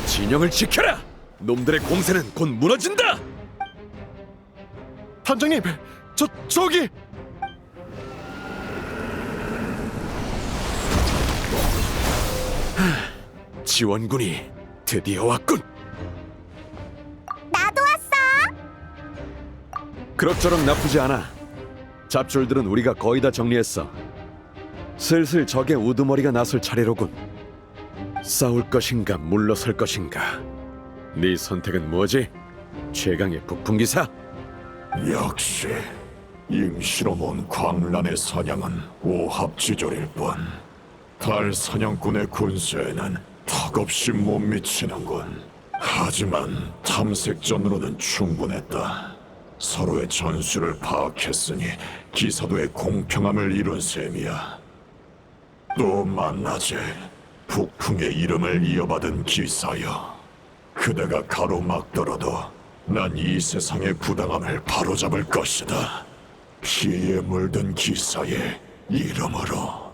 진영을 지켜라! 놈들의 공세는 곧 무너진다!
단장님, 저기!
지원군이 드디어 왔군!
나도 왔어.
그럭저럭 나쁘지 않아. 잡졸들은 우리가 거의 다 정리했어. 슬슬 적의 우두머리가 나설 차례로군. 싸울 것인가 물러설 것인가. 네 선택은 뭐지? 최강의 북풍기사?
역시 임시로 온 광란의 사냥은 오합지졸일 뿐 달 사냥꾼의 군세에는 턱없이 못 미치는군. 하지만 탐색전으로는 충분했다. 서로의 전술을 파악했으니 기사도의 공평함을 이룬 셈이야. 또 만나지. 북풍의 이름을 이어받은 기사여. 그대가 가로막더라도 난 이 세상의 부당함을 바로잡을 것이다. 피에 물든 기사의 이름으로.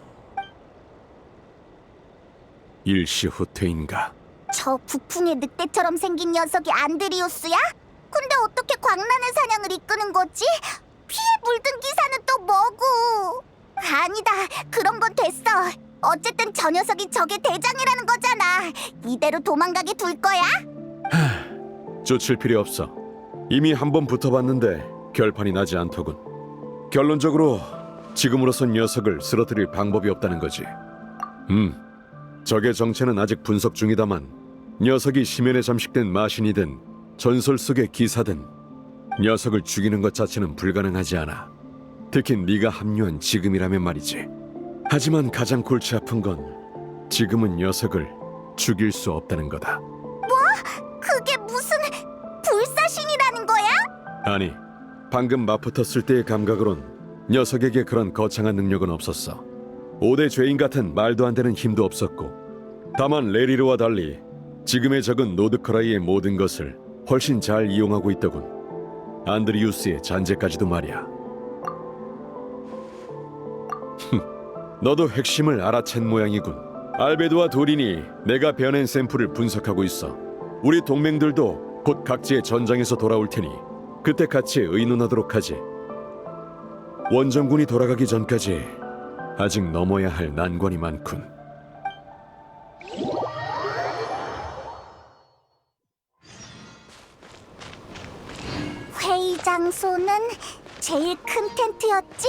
일시후퇴인가?
저 북풍의 늑대처럼 생긴 녀석이 안드리우스야? 근데 어떻게 광란의 사냥을 이끄는 거지? 피에 물든 기사는 또 뭐고? 아니다, 그런 건 됐어. 어쨌든 저 녀석이 적의 대장이라는 거잖아. 이대로 도망가게 둘 거야?
쫓을 필요 없어. 이미 한 번 붙어봤는데 결판이 나지 않더군. 결론적으로 지금으로선 녀석을 쓰러뜨릴 방법이 없다는 거지. 적의 정체는 아직 분석 중이다만 녀석이 심연에 잠식된 마신이든 전설 속의 기사든 녀석을 죽이는 것 자체는 불가능하지 않아. 특히 네가 합류한 지금이라면 말이지. 하지만 가장 골치 아픈 건 지금은 녀석을 죽일 수 없다는 거다.
뭐? 그게 무슨 불사신이라는 거야?
아니, 방금 맞붙었을 때의 감각으론 녀석에게 그런 거창한 능력은 없었어. 5대 죄인 같은 말도 안 되는 힘도 없었고, 다만 레리르와 달리 지금의 적은 노드크라이의 모든 것을 훨씬 잘 이용하고 있더군. 안드리우스의 잔재까지도 말이야. 너도 핵심을 알아챈 모양이군. 알베도와 도린이 내가 베어낸 샘플을 분석하고 있어. 우리 동맹들도 곧 각지의 전장에서 돌아올 테니 그때 같이 의논하도록 하지. 원정군이 돌아가기 전까지 아직 넘어야 할 난관이 많군.
회의 장소는 제일 큰 텐트였지?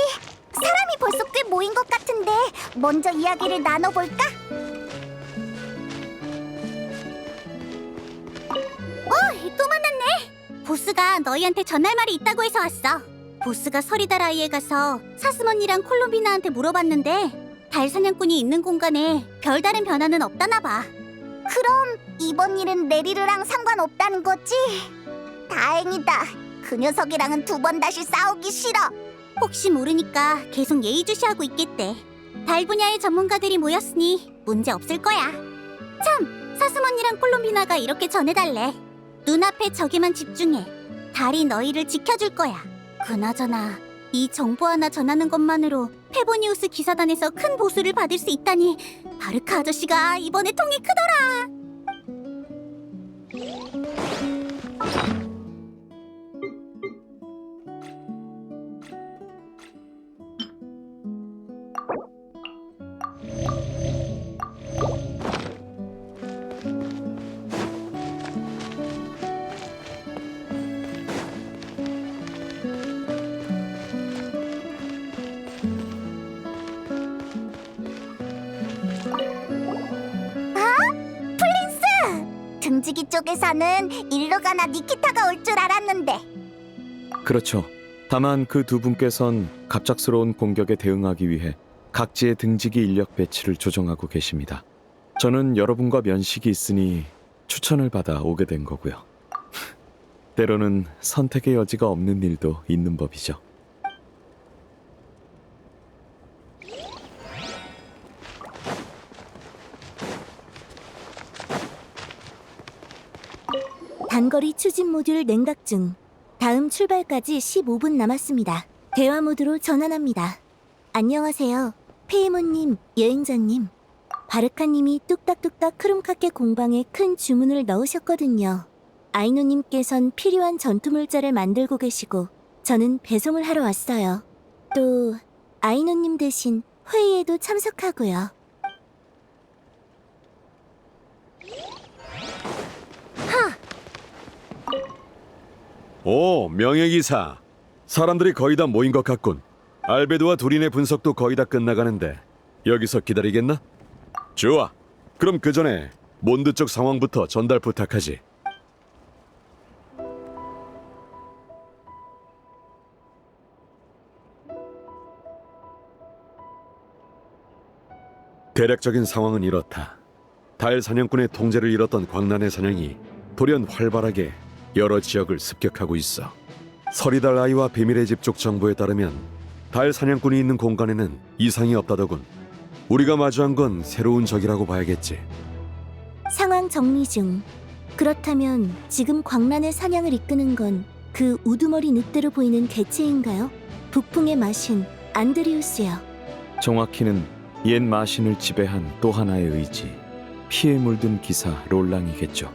사람이 벌써 꽤 모인 것 같은데 먼저 이야기를 나눠볼까? 또 만났네! 보스가 너희한테 전할 말이 있다고 해서 왔어. 보스가 서리다라이에 가서 사스먼이랑 콜롬비나한테 물어봤는데 달 사냥꾼이 있는 공간에 별다른 변화는 없다나 봐. 그럼 이번 일은 레리르랑 상관없다는 거지? 다행이다. 그 녀석이랑은 두 번 다시 싸우기 싫어. 혹시 모르니까 계속 예의주시하고 있겠대. 달 분야의 전문가들이 모였으니 문제 없을 거야. 참, 사스먼이랑 콜롬비나가 이렇게 전해달래. 눈앞에 적에만 집중해. 달이 너희를 지켜줄 거야. 그나저나 이 정보 하나 전하는 것만으로 페보니우스 기사단에서 큰 보수를 받을 수 있다니 바르카 아저씨가 이번에 통이 크더라. 등지기 쪽에서는 일루가나 니키타가 올 줄 알았는데.
그렇죠. 다만 그 두 분께선 갑작스러운 공격에 대응하기 위해 각지의 등지기 인력 배치를 조정하고 계십니다. 저는 여러분과 면식이 있으니 추천을 받아 오게 된 거고요. 때로는 선택의 여지가 없는 일도 있는 법이죠.
단거리 추진 모듈 냉각 중. 다음 출발까지 15분 남았습니다. 대화 모드로 전환합니다. 안녕하세요. 페이몬님, 여행자님. 바르카님이 뚝딱뚝딱 크룸카케 공방에 큰 주문을 넣으셨거든요. 아이노님께선 필요한 전투물자를 만들고 계시고 저는 배송을 하러 왔어요. 또 아이노님 대신 회의에도 참석하고요.
오, 명예기사. 사람들이 거의 다 모인 것 같군. 알베도와 두린의 분석도 거의 다 끝나가는데 여기서 기다리겠나? 좋아. 그럼 그 전에 몬드 쪽 상황부터 전달 부탁하지. 대략적인 상황은 이렇다. 달 사냥꾼의 통제를 잃었던 광란의 사냥이 돌연 활발하게 여러 지역을 습격하고 있어. 서리달 아이와 비밀의 집 쪽 정보에 따르면 달 사냥꾼이 있는 공간에는 이상이 없다더군. 우리가 마주한 건 새로운 적이라고 봐야겠지.
상황 정리 중. 그렇다면 지금 광란의 사냥을 이끄는 건 그 우두머리 늑대로 보이는 개체인가요?
북풍의 마신 안드리우스요.
정확히는 옛 마신을 지배한 또 하나의 의지, 피에 물든 기사 롤랑이겠죠.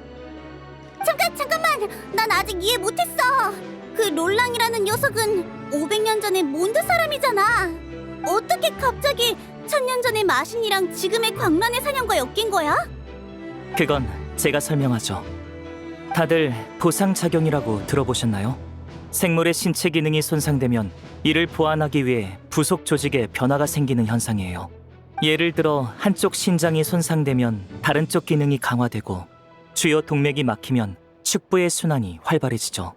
잠깐만! 난 아직 이해 못했어! 그 롤랑이라는 녀석은 500년 전의 몬드 사람이잖아! 어떻게 갑자기 1000년 전의 마신이랑 지금의 광란의 사냥과 엮인 거야?
그건 제가 설명하죠. 다들 보상작용이라고 들어보셨나요? 생물의 신체 기능이 손상되면 이를 보완하기 위해 부속 조직에 변화가 생기는 현상이에요. 예를 들어 한쪽 신장이 손상되면 다른 쪽 기능이 강화되고 주요 동맥이 막히면 축부의 순환이 활발해지죠.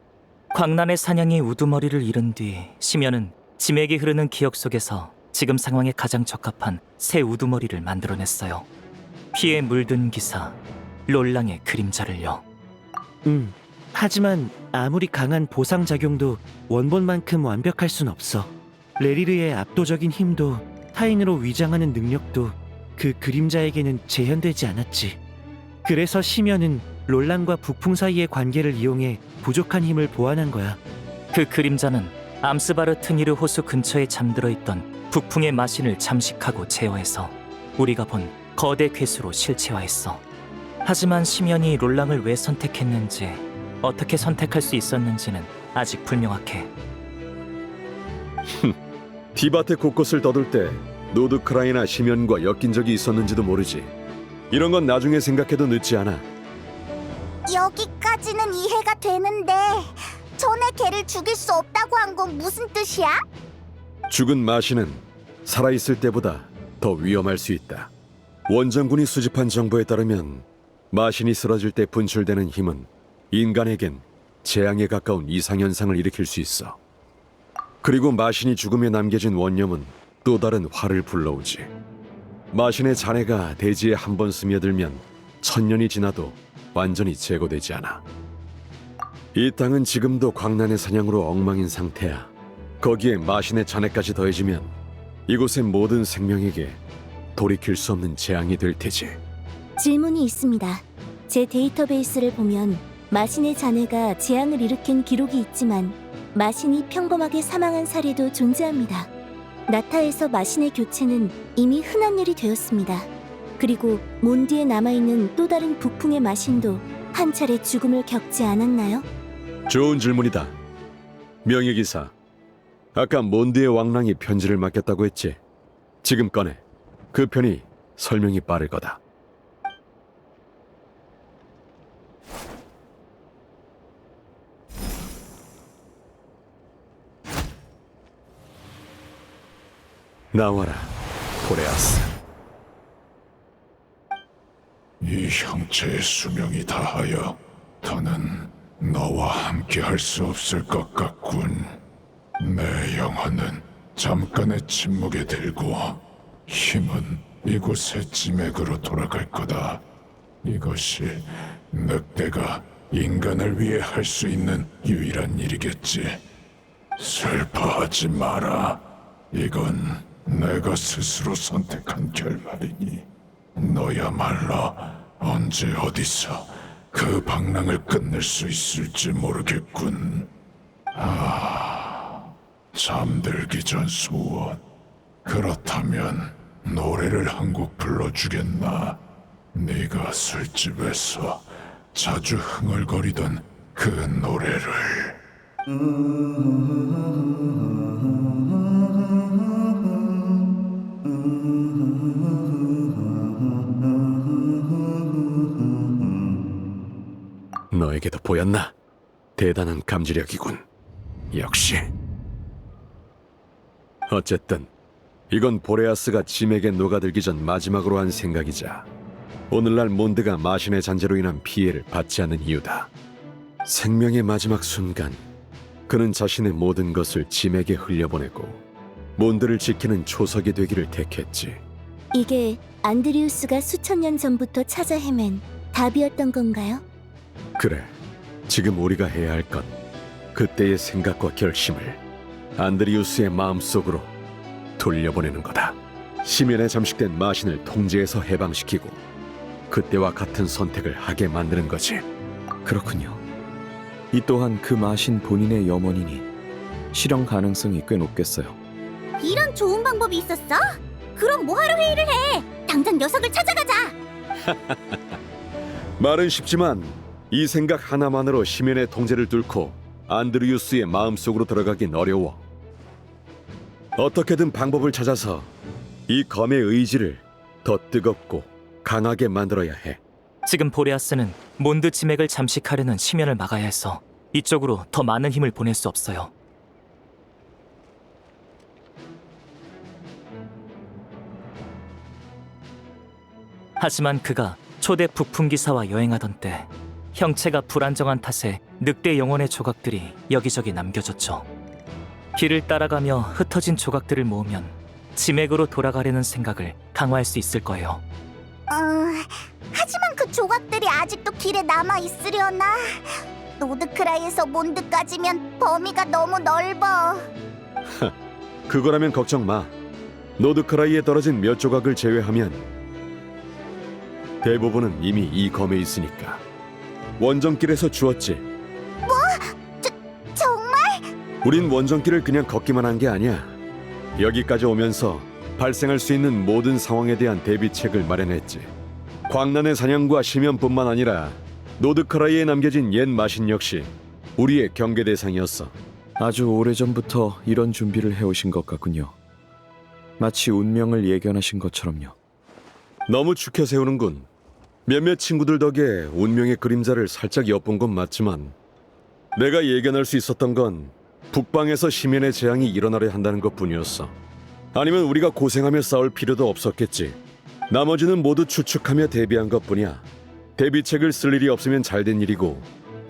광란의 사냥이 우두머리를 잃은 뒤 심연은 지맥이 흐르는 기억 속에서 지금 상황에 가장 적합한 새 우두머리를 만들어냈어요. 피에 물든 기사, 롤랑의 그림자를요.
하지만 아무리 강한 보상작용도 원본만큼 완벽할 순 없어. 레리르의 압도적인 힘도 타인으로 위장하는 능력도 그 그림자에게는 재현되지 않았지. 그래서 심연은 롤랑과 북풍 사이의 관계를 이용해 부족한 힘을 보완한 거야.
그 그림자는 암스바르 트니르 호수 근처에 잠들어 있던 북풍의 마신을 잠식하고 제어해서 우리가 본 거대 괴수로 실체화했어. 하지만 심연이 롤랑을 왜 선택했는지, 어떻게 선택할 수 있었는지는 아직 불명확해.
디바테 곳곳을 떠돌 때 노드크라이나 심연과 엮인 적이 있었는지도 모르지. 이런 건 나중에 생각해도 늦지 않아.
여기까지는 이해가 되는데 전에 걔를 죽일 수 없다고 한 건 무슨 뜻이야?
죽은 마신은 살아있을 때보다 더 위험할 수 있다. 원정군이 수집한 정보에 따르면 마신이 쓰러질 때 분출되는 힘은 인간에겐 재앙에 가까운 이상현상을 일으킬 수 있어. 그리고 마신이 죽음에 남겨진 원념은 또 다른 화를 불러오지. 마신의 잔해가 대지에 한 번 스며들면 1000년이 지나도 완전히 제거되지 않아. 이 땅은 지금도 광란의 사냥으로 엉망인 상태야. 거기에 마신의 잔해까지 더해지면 이곳의 모든 생명에게 돌이킬 수 없는 재앙이 될 테지.
질문이 있습니다. 제 데이터베이스를 보면 마신의 잔해가 재앙을 일으킨 기록이 있지만 마신이 평범하게 사망한 사례도 존재합니다. 나타에서 마신의 교체는 이미 흔한 일이 되었습니다. 그리고 몬드에 남아있는 또 다른 북풍의 마신도 한 차례 죽음을 겪지 않았나요?
좋은 질문이다. 명예기사, 아까 몬드의 왕랑이 편지를 맡겼다고 했지? 지금 꺼내. 그 편이 설명이 빠를 거다. 나와라, 보레아스.
이 형체의 수명이 다하여 더는 너와 함께 할 수 없을 것 같군. 내 영혼은 잠깐의 침묵에 들고 힘은 이곳의 지맥으로 돌아갈 거다. 이것이 늑대가 인간을 위해 할 수 있는 유일한 일이겠지. 슬퍼하지 마라. 이건 내가 스스로 선택한 결말이니 너야말로 언제 어디서 그 방랑을 끝낼 수 있을지 모르겠군. 잠들기 전 소원. 그렇다면 노래를 한 곡 불러주겠나? 네가 술집에서 자주 흥얼거리던 그 노래를.
너에게도 보였나? 대단한 감지력이군. 역시. 어쨌든 이건 보레아스가 짐에게 녹아들기 전 마지막으로 한 생각이자 오늘날 몬드가 마신의 잔재로 인한 피해를 받지 않는 이유다. 생명의 마지막 순간 그는 자신의 모든 것을 짐에게 흘려보내고 몬드를 지키는 초석이 되기를 택했지.
이게 안드리우스가 수천 년 전부터 찾아 헤맨 답이었던 건가요?
그래, 지금 우리가 해야 할 건 그때의 생각과 결심을 안드리우스의 마음속으로 돌려보내는 거다. 심연에 잠식된 마신을 통제해서 해방시키고 그때와 같은 선택을 하게 만드는 거지.
그렇군요. 이 또한 그 마신 본인의 염원이니 실현 가능성이 꽤 높겠어요.
이런 좋은 방법이 있었어? 그럼 뭐하러 회의를 해? 당장 녀석을 찾아가자.
말은 쉽지만 이 생각 하나만으로 시면의 통제를 뚫고 안드리우스의 마음속으로 들어가긴 어려워. 어떻게든 방법을 찾아서 이 검의 의지를 더 뜨겁고 강하게 만들어야 해.
지금 보레아스는 몬드 치맥을 잠식하려는 심연을 막아야 해서 이쪽으로 더 많은 힘을 보낼 수 없어요. 하지만 그가 초대 북풍 기사와 여행하던 때 형체가 불안정한 탓에 늑대 영혼의 조각들이 여기저기 남겨졌죠. 길을 따라가며 흩어진 조각들을 모으면 지맥으로 돌아가려는 생각을 강화할 수 있을 거예요.
하지만 그 조각들이 아직도 길에 남아 있으려나? 노드크라이에서 몬드까지면 범위가 너무 넓어.
그거라면 걱정 마. 노드크라이에 떨어진 몇 조각을 제외하면 대부분은 이미 이 검에 있으니까. 원정길에서 주웠지.
뭐? 정말?
우린 원정길을 그냥 걷기만 한 게 아니야. 여기까지 오면서 발생할 수 있는 모든 상황에 대한 대비책을 마련했지. 광란의 사냥과 심연뿐만 아니라 노드크라이에 남겨진 옛 마신 역시 우리의 경계 대상이었어.
아주 오래전부터 이런 준비를 해오신 것 같군요. 마치 운명을 예견하신 것처럼요.
너무 축혀 세우는군. 몇몇 친구들 덕에 운명의 그림자를 살짝 엿본 건 맞지만 내가 예견할 수 있었던 건 북방에서 심연의 재앙이 일어나려 한다는 것뿐이었어. 아니면 우리가 고생하며 싸울 필요도 없었겠지. 나머지는 모두 추측하며 대비한 것뿐이야. 대비책을 쓸 일이 없으면 잘된 일이고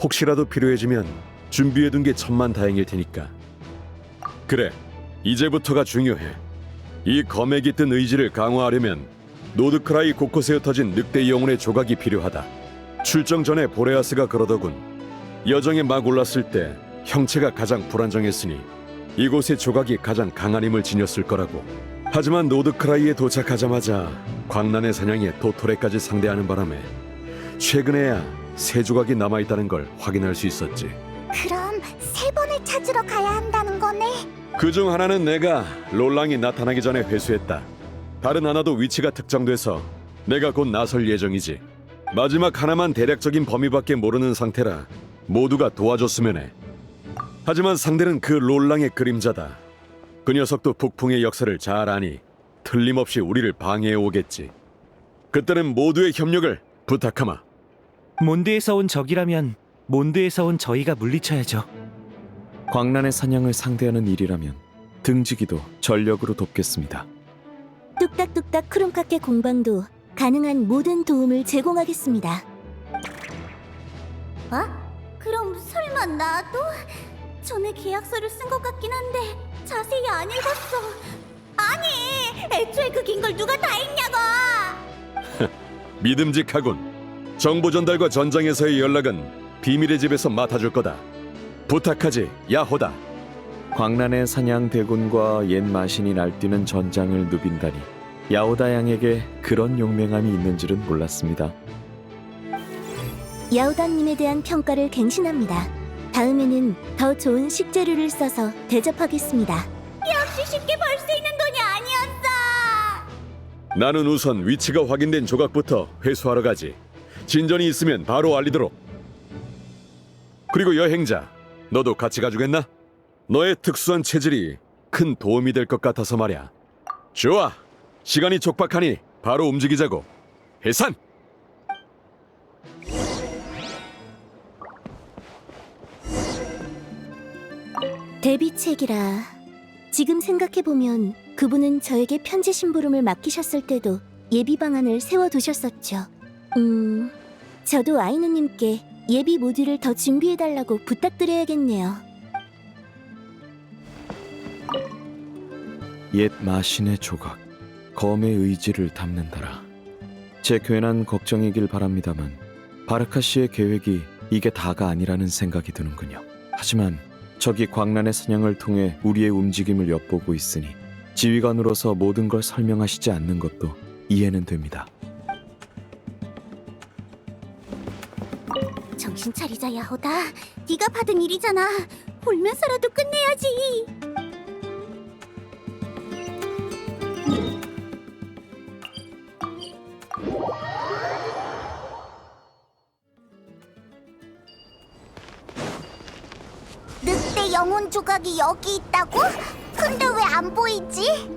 혹시라도 필요해지면 준비해둔 게 천만다행일 테니까. 그래, 이제부터가 중요해. 이 검에 깃든 의지를 강화하려면 노드크라이 곳곳에 흩어진 늑대 영혼의 조각이 필요하다. 출정 전에 보레아스가 그러더군. 여정에 막 올랐을 때 형체가 가장 불안정했으니 이곳의 조각이 가장 강한 힘을 지녔을 거라고. 하지만 노드크라이에 도착하자마자 광란의 사냥에 도토레까지 상대하는 바람에 최근에야 세 조각이 남아있다는 걸 확인할 수 있었지.
그럼 세 번을 찾으러 가야 한다는 거네.
그중 하나는 내가 롤랑이 나타나기 전에 회수했다. 다른 하나도 위치가 특정돼서 내가 곧 나설 예정이지. 마지막 하나만 대략적인 범위밖에 모르는 상태라 모두가 도와줬으면 해. 하지만 상대는 그 롤랑의 그림자다. 그 녀석도 북풍의 역사를 잘 아니 틀림없이 우리를 방해해 오겠지. 그때는 모두의 협력을 부탁하마.
몬드에서 온 적이라면 몬드에서 온 저희가 물리쳐야죠.
광란의 사냥을 상대하는 일이라면 등지기도 전력으로 돕겠습니다.
뚝딱뚝딱 크롬카케 공방도 가능한 모든 도움을 제공하겠습니다. 그럼 설마 나도? 전에 계약서를 쓴 것 같긴 한데 자세히 안 읽었어. 아니, 애초에 그 긴 걸 누가 다 읽냐고!
믿음직하군. 정보 전달과 전장에서의 연락은 비밀의 집에서 맡아줄 거다. 부탁하지, 야호다.
광란의 사냥 대군과 옛 마신이 날뛰는 전장을 누빈다니 야오다 양에게 그런 용맹함이 있는 줄은 몰랐습니다.
야오다님에 대한 평가를 갱신합니다. 다음에는 더 좋은 식재료를 써서 대접하겠습니다. 역시 쉽게 벌 수 있는 돈이 아니었어!
나는 우선 위치가 확인된 조각부터 회수하러 가지. 진전이 있으면 바로 알리도록. 그리고 여행자, 너도 같이 가주겠나? 너의 특수한 체질이 큰 도움이 될 것 같아서 말이야. 좋아, 시간이 촉박하니 바로 움직이자고. 해산!
대비책이라. 지금 생각해보면 그분은 저에게 편지 심부름을 맡기셨을 때도 예비 방안을 세워두셨었죠. 저도 아이누님께 예비 모듈을 더 준비해달라고 부탁드려야겠네요.
옛 마신의 조각, 검의 의지를 담는다라. 제 괜한 걱정이길 바랍니다만 바르카 씨의 계획이 이게 다가 아니라는 생각이 드는군요. 하지만 적이 광란의 사냥을 통해 우리의 움직임을 엿보고 있으니 지휘관으로서 모든 걸 설명하시지 않는 것도 이해는 됩니다.
정신 차리자, 야호다. 네가 받은 일이잖아. 보면서라도 끝내야지. 늑대 영혼 조각이 여기 있다고? 근데 왜 안 보이지?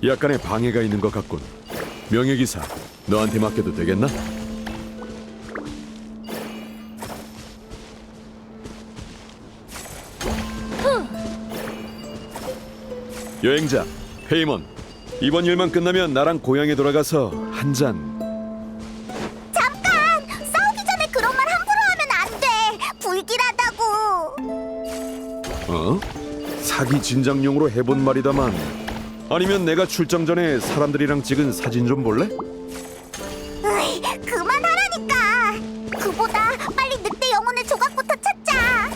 약간의 방해가 있는 것 같군. 명예기사, 너한테 맡겨도 되겠나? 여행자, 페이먼. 이번 일만 끝나면 나랑 고향에 돌아가서 한 잔.
잠깐! 싸우기 전에 그런 말 함부로 하면 안 돼! 불길하다고!
어? 사기 진작용으로 해본 말이다만. 아니면 내가 출장 전에 사람들이랑 찍은 사진 좀 볼래?
으이, 그만하라니까! 그보다 빨리 늑대 영혼의 조각부터 찾자!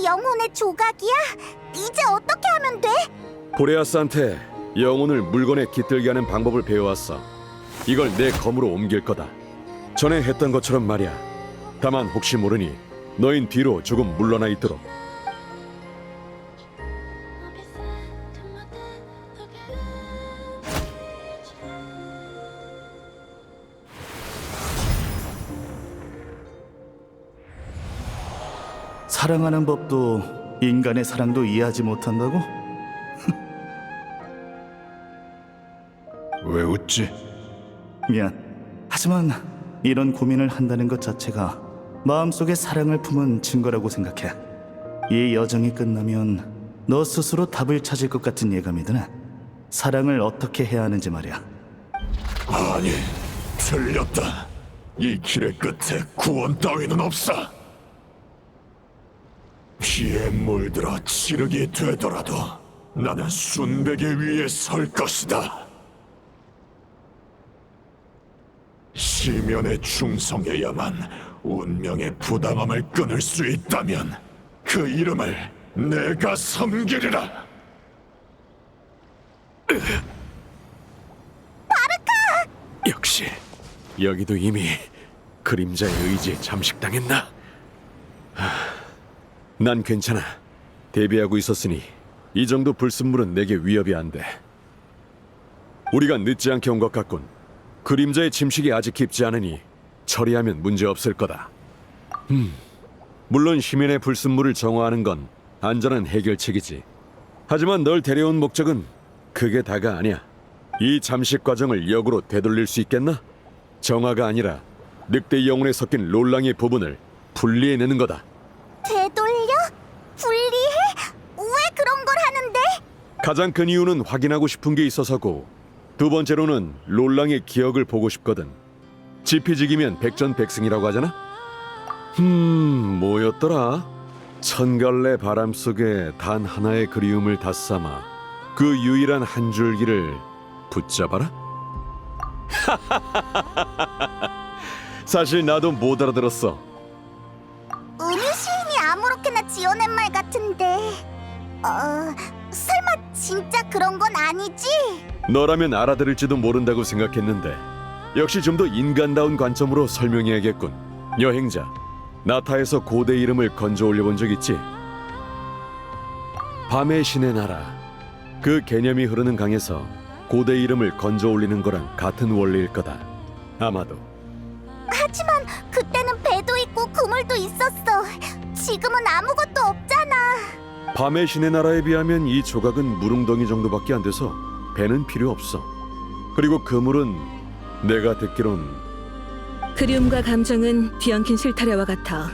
영혼의 조각이야? 이제 어떻게 하면 돼?
보레아스한테 영혼을 물건에 깃들게 하는 방법을 배워왔어. 이걸 내 검으로 옮길 거다. 전에 했던 것처럼 말이야. 다만 혹시 모르니 너흰 뒤로 조금 물러나 있도록.
사랑하는 법도 인간의 사랑도 이해하지 못한다고?
왜 웃지?
미안. 하지만 이런 고민을 한다는 것 자체가 마음속에 사랑을 품은 증거라고 생각해. 이 여정이 끝나면 너 스스로 답을 찾을 것 같은 예감이 드네. 사랑을 어떻게 해야 하는지 말이야.
아니, 틀렸다. 이 길의 끝에 구원 따위는 없어. 피에 물들어 치르게 되더라도 나는 순백의 위에 설 것이다. 시면에 충성해야만 운명의 부당함을 끊을 수 있다면 그 이름을 내가 섬기리라.
바르카! 역시 여기도 이미 그림자의 의지에 잠식당했나? 난 괜찮아. 대비하고 있었으니 이 정도 불순물은 내게 위협이 안 돼. 우리가 늦지 않게 온 것 같군. 그림자의 침식이 아직 깊지 않으니 처리하면 문제 없을 거다. 물론 시민의 불순물을 정화하는 건 안전한 해결책이지. 하지만 널 데려온 목적은 그게 다가 아니야. 이 잠식 과정을 역으로 되돌릴 수 있겠나? 정화가 아니라 늑대 영혼에 섞인 롤랑의 부분을 분리해내는 거다.
되돌려? 분리해? 왜 그런 걸 하는데?
가장 큰 이유는 확인하고 싶은 게 있어서고, 두 번째로는 롤랑의 기억을 보고 싶거든. 지피지기면 백전백승이라고 하잖아? 뭐였더라? 천갈래 바람 속에 단 하나의 그리움을 다 삼아 그 유일한 한 줄기를 붙잡아라? 사실 나도 못 알아들었어.
은유 시인이 아무렇게나 지어낸 말 같은데 설마 진짜 그런 건 아니지?
너라면 알아들을지도 모른다고 생각했는데 역시 좀 더 인간다운 관점으로 설명해야겠군. 여행자, 나타에서 고대 이름을 건져 올려본 적 있지? 밤의 신의 나라, 그 개념이 흐르는 강에서 고대 이름을 건져 올리는 거랑 같은 원리일 거다. 아마도.
하지만 그때는 배도 있고 그물도 있었어. 지금은 아무것도 없잖아.
밤의 신의 나라에 비하면 이 조각은 무릉덩이 정도밖에 안 돼서 배는 필요 없어. 그리고 그물은 내가 듣기론
그리움과 감정은 뒤엉킨 실타래와 같아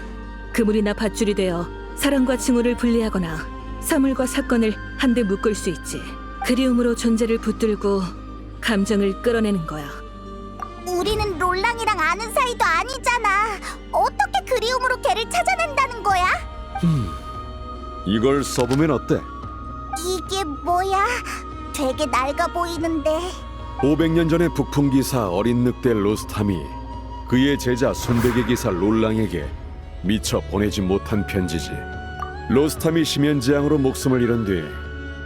그물이나 밧줄이 되어 사람과 징후를 분리하거나 사물과 사건을 한데 묶을 수 있지. 그리움으로 존재를 붙들고 감정을 끌어내는 거야.
우리는 롤랑이랑 아는 사이도 아니잖아. 어떻게 그리움으로 걔를 찾아낸다는 거야?
이걸 써보면 어때?
이게 뭐야? 되게 낡아 보이는데.
500년 전의 북풍기사 어린 늑대 로스탐이 그의 제자 순백의 기사 롤랑에게 미처 보내지 못한 편지지. 로스탐이 심연지향으로 목숨을 잃은 뒤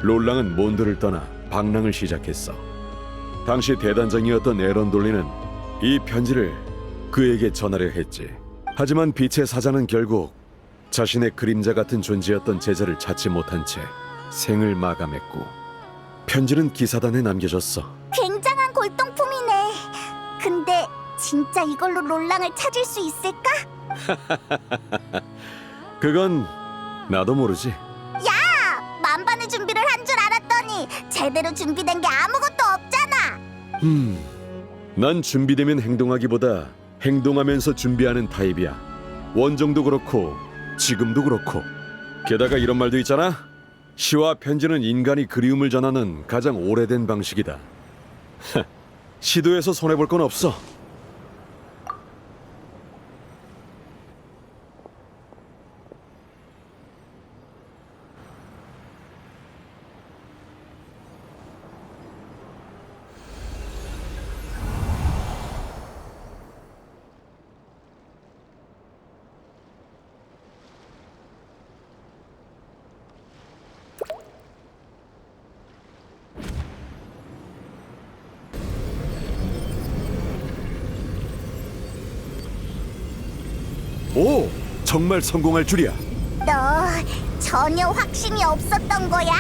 롤랑은 몬드를 떠나 방랑을 시작했어. 당시 대단장이었던 에런돌리는 이 편지를 그에게 전하려 했지. 하지만 빛의 사자는 결국 자신의 그림자 같은 존재였던 제자를 찾지 못한 채 생을 마감했고, 편지는 기사단에 남겨졌어.
굉장한 골동품이네. 근데 진짜 이걸로 롤랑을 찾을 수 있을까?
그건 나도 모르지.
야! 만반의 준비를 한 줄 알았더니 제대로 준비된 게 아무것도 없잖아.
난 준비되면 행동하기보다 행동하면서 준비하는 타입이야. 원정도 그렇고 지금도 그렇고. 게다가 이런 말도 있잖아. 시와 편지는 인간이 그리움을 전하는 가장 오래된 방식이다. 시도해서 손해볼 건 없어. 오! 정말 성공할 줄이야.
너 전혀 확신이 없었던 거야?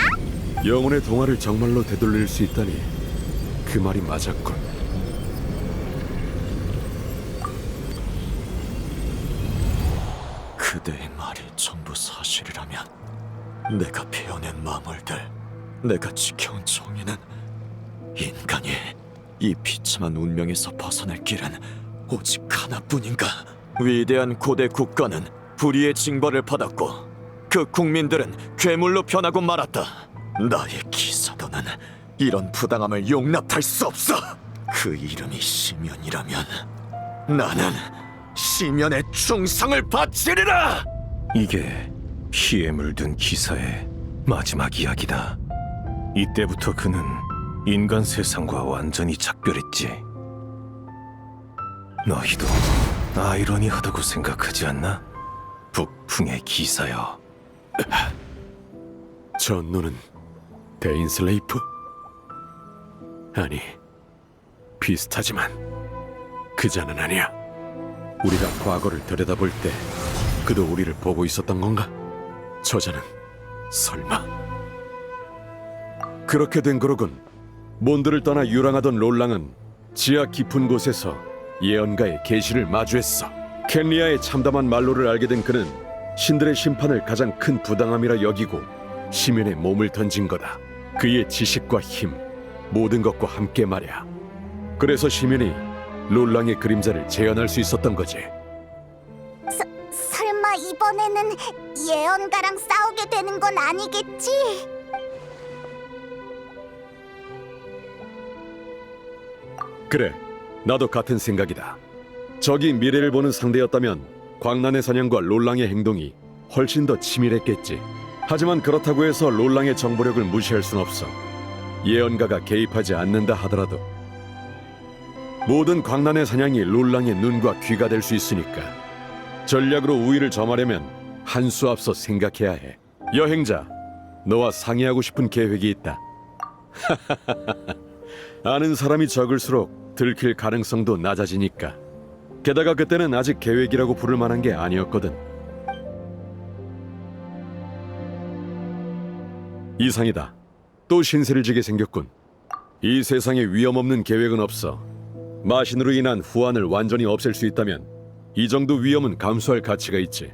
영혼의 동화를 정말로 되돌릴 수 있다니 그 말이 맞았군.
그대의 말이 전부 사실이라면 내가 베어낸 마물들, 내가 지켜온 정의는 인간이 이 비참한 운명에서 벗어날 길은 오직 하나뿐인가? 위대한 고대 국가는 불의의 징벌을 받았고 그 국민들은 괴물로 변하고 말았다. 나의 기사도는 이런 부당함을 용납할 수 없어. 그 이름이 시면이라면 나는 시면의 충성을 바치리라.
이게 피에 물든 기사의 마지막 이야기다. 이때부터 그는 인간 세상과 완전히 작별했지. 너희도 아이러니하다고 생각하지 않나? 북풍의 기사여.
전노는 데인슬레이프? 아니, 비슷하지만 그자는 아니야. 우리가 과거를 들여다볼 때 그도 우리를 보고 있었던 건가? 저자는 설마 그렇게 된 거로군. 몬드를 떠나 유랑하던 롤랑은 지하 깊은 곳에서 예언가의 계시를 마주했어. 켄리아의 참담한 말로를 알게 된 그는 신들의 심판을 가장 큰 부당함이라 여기고 시면에 몸을 던진 거다. 그의 지식과 힘, 모든 것과 함께 말이야. 그래서 시면이 롤랑의 그림자를 재현할 수 있었던 거지.
설마 이번에는 예언가랑 싸우게 되는 건 아니겠지?
그래, 나도 같은 생각이다. 적이 미래를 보는 상대였다면 광란의 사냥과 롤랑의 행동이 훨씬 더 치밀했겠지. 하지만 그렇다고 해서 롤랑의 정보력을 무시할 순 없어. 예언가가 개입하지 않는다 하더라도 모든 광란의 사냥이 롤랑의 눈과 귀가 될 수 있으니까 전략으로 우위를 점하려면 한 수 앞서 생각해야 해. 여행자, 너와 상의하고 싶은 계획이 있다. 아는 사람이 적을수록 들킬 가능성도 낮아지니까. 게다가 그때는 아직 계획이라고 부를 만한 게 아니었거든. 이상이다. 또 신세를 지게 생겼군. 이 세상에 위험 없는 계획은 없어. 마신으로 인한 후환을 완전히 없앨 수 있다면 이 정도 위험은 감수할 가치가 있지.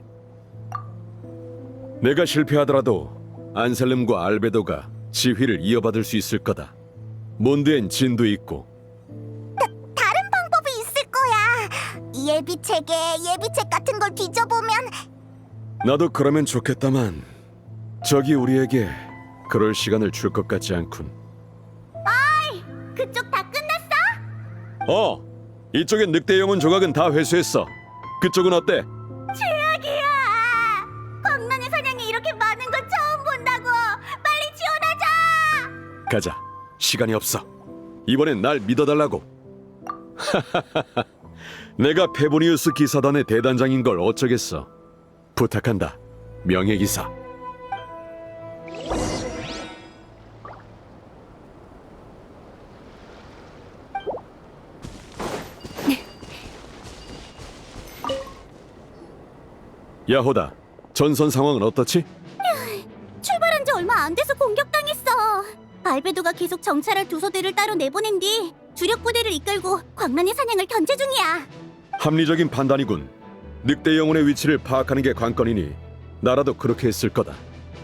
내가 실패하더라도 안셀름과 알베도가 지휘를 이어받을 수 있을 거다. 몬드엔 진도 있고.
다른 방법이 있을 거야. 예비책 같은 걸 뒤져보면.
나도 그러면 좋겠다만 적이 우리에게 그럴 시간을 줄 것 같지 않군.
어이, 그쪽 다 끝났어?
이쪽엔 늑대 영혼 조각은 다 회수했어. 그쪽은 어때?
최악이야. 광란의 사냥이 이렇게 많은 건 처음 본다고. 빨리 지원하자.
가자. 시간이 없어. 이번엔 날 믿어달라고. 내가 페보니우스 기사단의 대단장인 걸 어쩌겠어. 부탁한다, 명예기사. 야호다, 전선 상황은 어떻지?
출발한 지 얼마 안 돼서 공격당했어. 알베도가 계속 정찰할 두 소대를 따로 내보낸 뒤 주력 부대를 이끌고 광란의 사냥을 견제 중이야.
합리적인 판단이군. 늑대 영혼의 위치를 파악하는 게 관건이니 나라도 그렇게 했을 거다.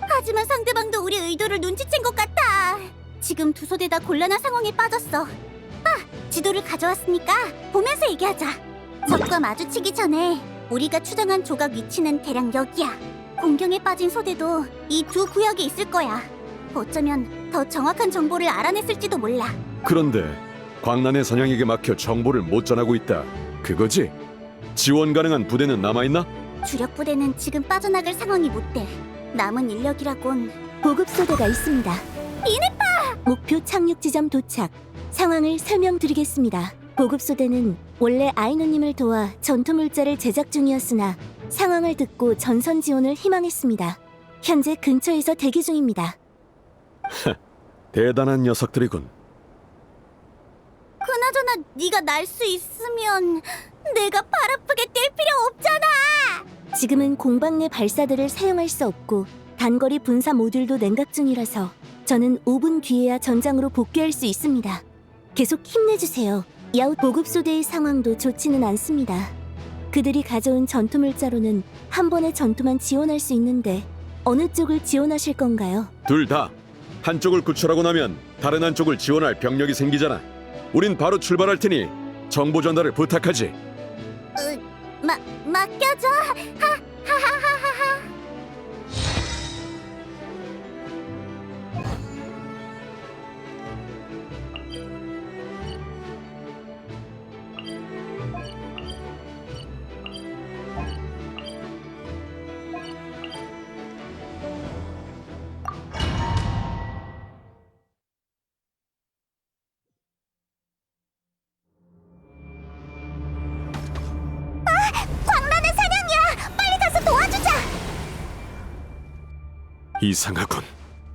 하지만 상대방도 우리 의도를 눈치챈 것 같아. 지금 두 소대 다 곤란한 상황에 빠졌어. 지도를 가져왔으니까 보면서 얘기하자. 적과 마주치기 전에 우리가 추정한 조각 위치는 대략 여기야. 공경에 빠진 소대도 이 두 구역에 있을 거야. 어쩌면 더 정확한 정보를 알아냈을지도 몰라.
그런데 광란의 사냥에게 막혀 정보를 못 전하고 있다. 그거지? 지원 가능한 부대는 남아있나?
주력 부대는 지금 빠져나갈 상황이 못 돼. 남은 인력이라곤
보급소대가 있습니다.
이네파!
목표 착륙 지점 도착. 상황을 설명드리겠습니다. 보급소대는 원래 아이노님을 도와 전투물자를 제작 중이었으나 상황을 듣고 전선 지원을 희망했습니다. 현재 근처에서 대기 중입니다.
대단한 녀석들이군.
그나저나 네가 날 수 있으면 내가 팔 아프게 뛸 필요 없잖아.
지금은 공방 내 발사대를 사용할 수 없고 단거리 분사 모듈도 냉각 중이라서 저는 5분 뒤에야 전장으로 복귀할 수 있습니다. 계속 힘내주세요. 야후 보급소대의 상황도 좋지는 않습니다. 그들이 가져온 전투물자로는 한 번의 전투만 지원할 수 있는데 어느 쪽을 지원하실 건가요?
둘 다. 한쪽을 구출하고 나면 다른 한쪽을 지원할 병력이 생기잖아. 우린 바로 출발할 테니 정보 전달을 부탁하지.
맡겨줘. 하하하하하.
이상하군.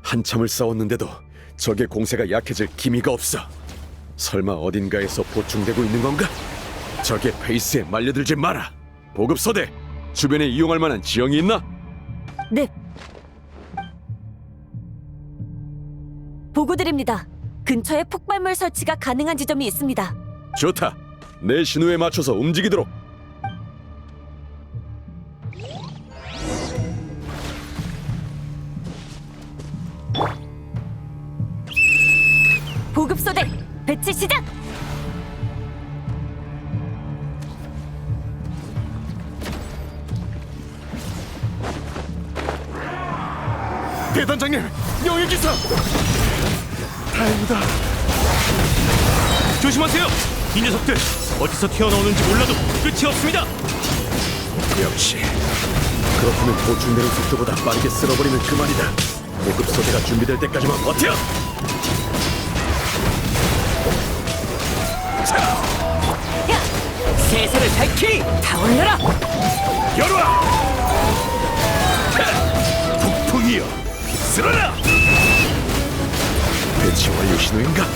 한참을 싸웠는데도 적의 공세가 약해질 기미가 없어. 설마 어딘가에서 보충되고 있는 건가? 적의 페이스에 말려들지 마라. 보급소대, 주변에 이용할 만한 지형이 있나?
네. 보고드립니다. 근처에 폭발물 설치가 가능한 지점이 있습니다.
좋다. 내 신호에 맞춰서 움직이도록.
보급소대 배치 시작!
대단장님, 명예 기사. 다행이다.
조심하세요. 이 녀석들 어디서 튀어나오는지 몰라도 끝이 없습니다.
역시 그렇다면 보충되는 속도보다 빠르게 쓸어버리면 그만이다. 보급소대가 준비될 때까지만 버텨.
세상을 밝히리! 다 올려라!
열어라! 폭풍이여, 휩쓸어라!
배치 완료 신호인가?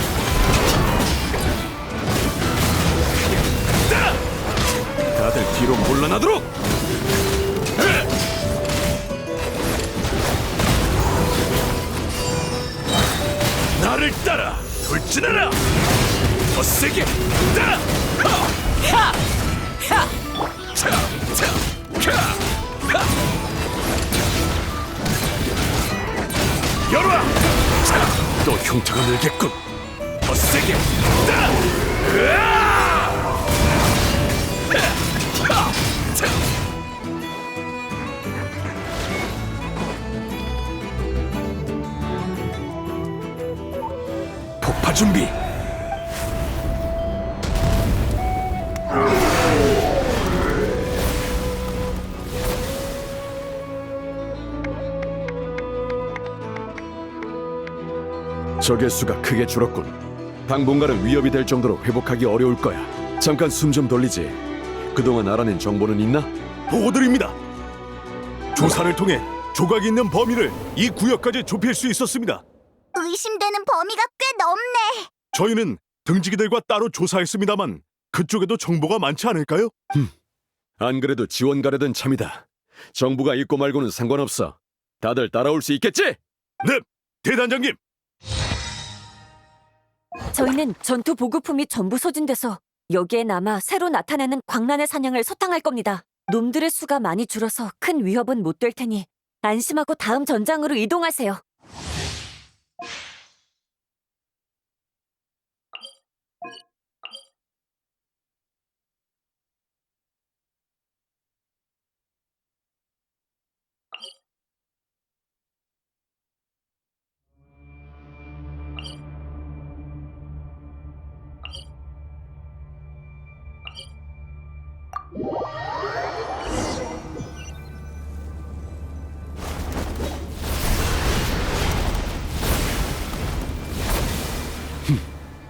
다들 뒤로 물러나도록!
나를 따라 돌진하라! 더 세게! 따라!
하! 하!
차! 차! 카! 하! 열어라! 차! 또 흉터가 늘겠군! 더 세게! 따라! 으아! 하! 차! 폭파 준비!
적의 수가 크게 줄었군. 당분간은 위협이 될 정도로 회복하기 어려울 거야. 잠깐 숨 좀 돌리지. 그동안 알아낸 정보는 있나?
보고드립니다. 조사를 통해 조각이 있는 범위를 이 구역까지 좁힐 수 있었습니다.
의심되는 범위가 꽤 넓네.
저희는 등지기들과 따로 조사했습니다만 그쪽에도 정보가 많지 않을까요?
안 그래도 지원 가려던 참이다. 정부가 있고 말고는 상관없어. 다들 따라올 수 있겠지?
네, 대단장님.
저희는 전투 보급품이 전부 소진돼서 여기에 남아 새로 나타나는 광란의 사냥을 소탕할 겁니다. 놈들의 수가 많이 줄어서 큰 위협은 못 될 테니 안심하고 다음 전장으로 이동하세요.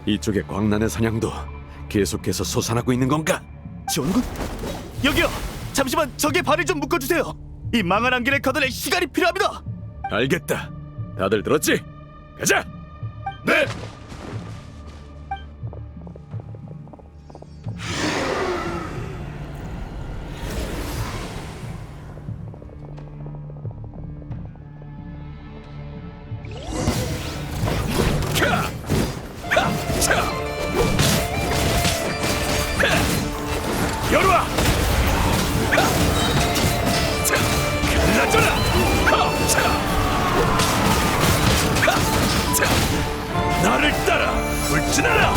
이쪽의 광란의 사냥도 계속해서 솟아나고 있는 건가?
지원군? 여기요! 잠시만 적의 발을 좀 묶어주세요! 이 망한 안개를 걷어낼 시간이 필요합니다!
알겠다. 다들 들었지? 가자!
네! 열어와! 갈라져라! 나를 따라 돌진하라!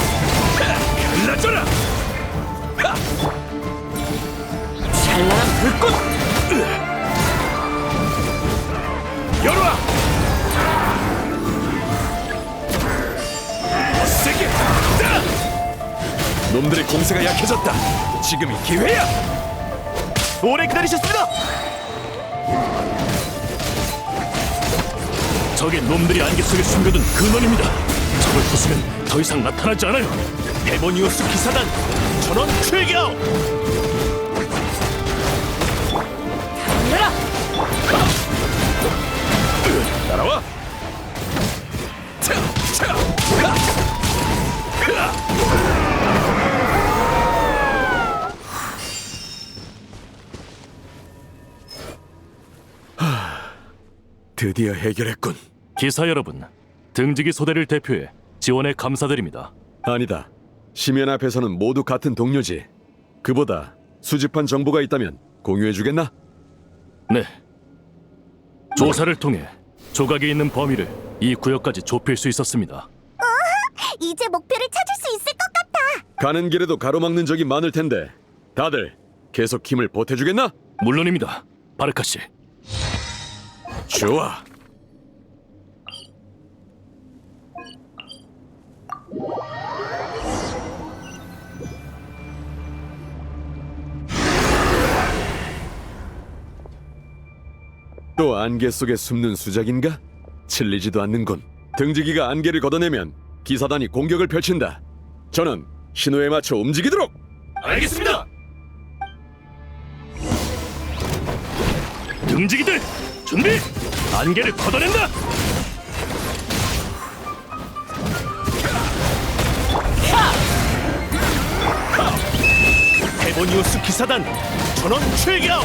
갈라져라!
찬란한 불꽃!
열어와! 세게! 따라!
놈들의 공세가 약해졌다. 지금이 기회야.
오래 기다리셨습니다.
적의 놈들이 안개 속에 숨겨둔 근원입니다. 적을 부수면 더 이상 나타나지 않아요. 데모니우스 기사단 전원 출격!
열어라!
드디어 해결했군.
기사 여러분, 등지기 소대를 대표해 지원에 감사드립니다.
아니다. 시면 앞에서는 모두 같은 동료지. 그보다 수집한 정보가 있다면 공유해주겠나?
네. 조사를 통해 조각이 있는 범위를 이 구역까지 좁힐 수 있었습니다.
이제 목표를 찾을 수 있을 것 같아.
가는 길에도 가로막는 적이 많을 텐데 다들 계속 힘을 보태주겠나?
물론입니다, 바르카 씨.
좋아. 또 안개 속에 숨는 수작인가? 질리지도 않는군. 등지기가 안개를 걷어내면 기사단이 공격을 펼친다. 저는 신호에 맞춰 움직이도록!
알겠습니다. 등지기들 준비! 안개를 걷어낸다!
헤보니우스 기사단 전원 출격!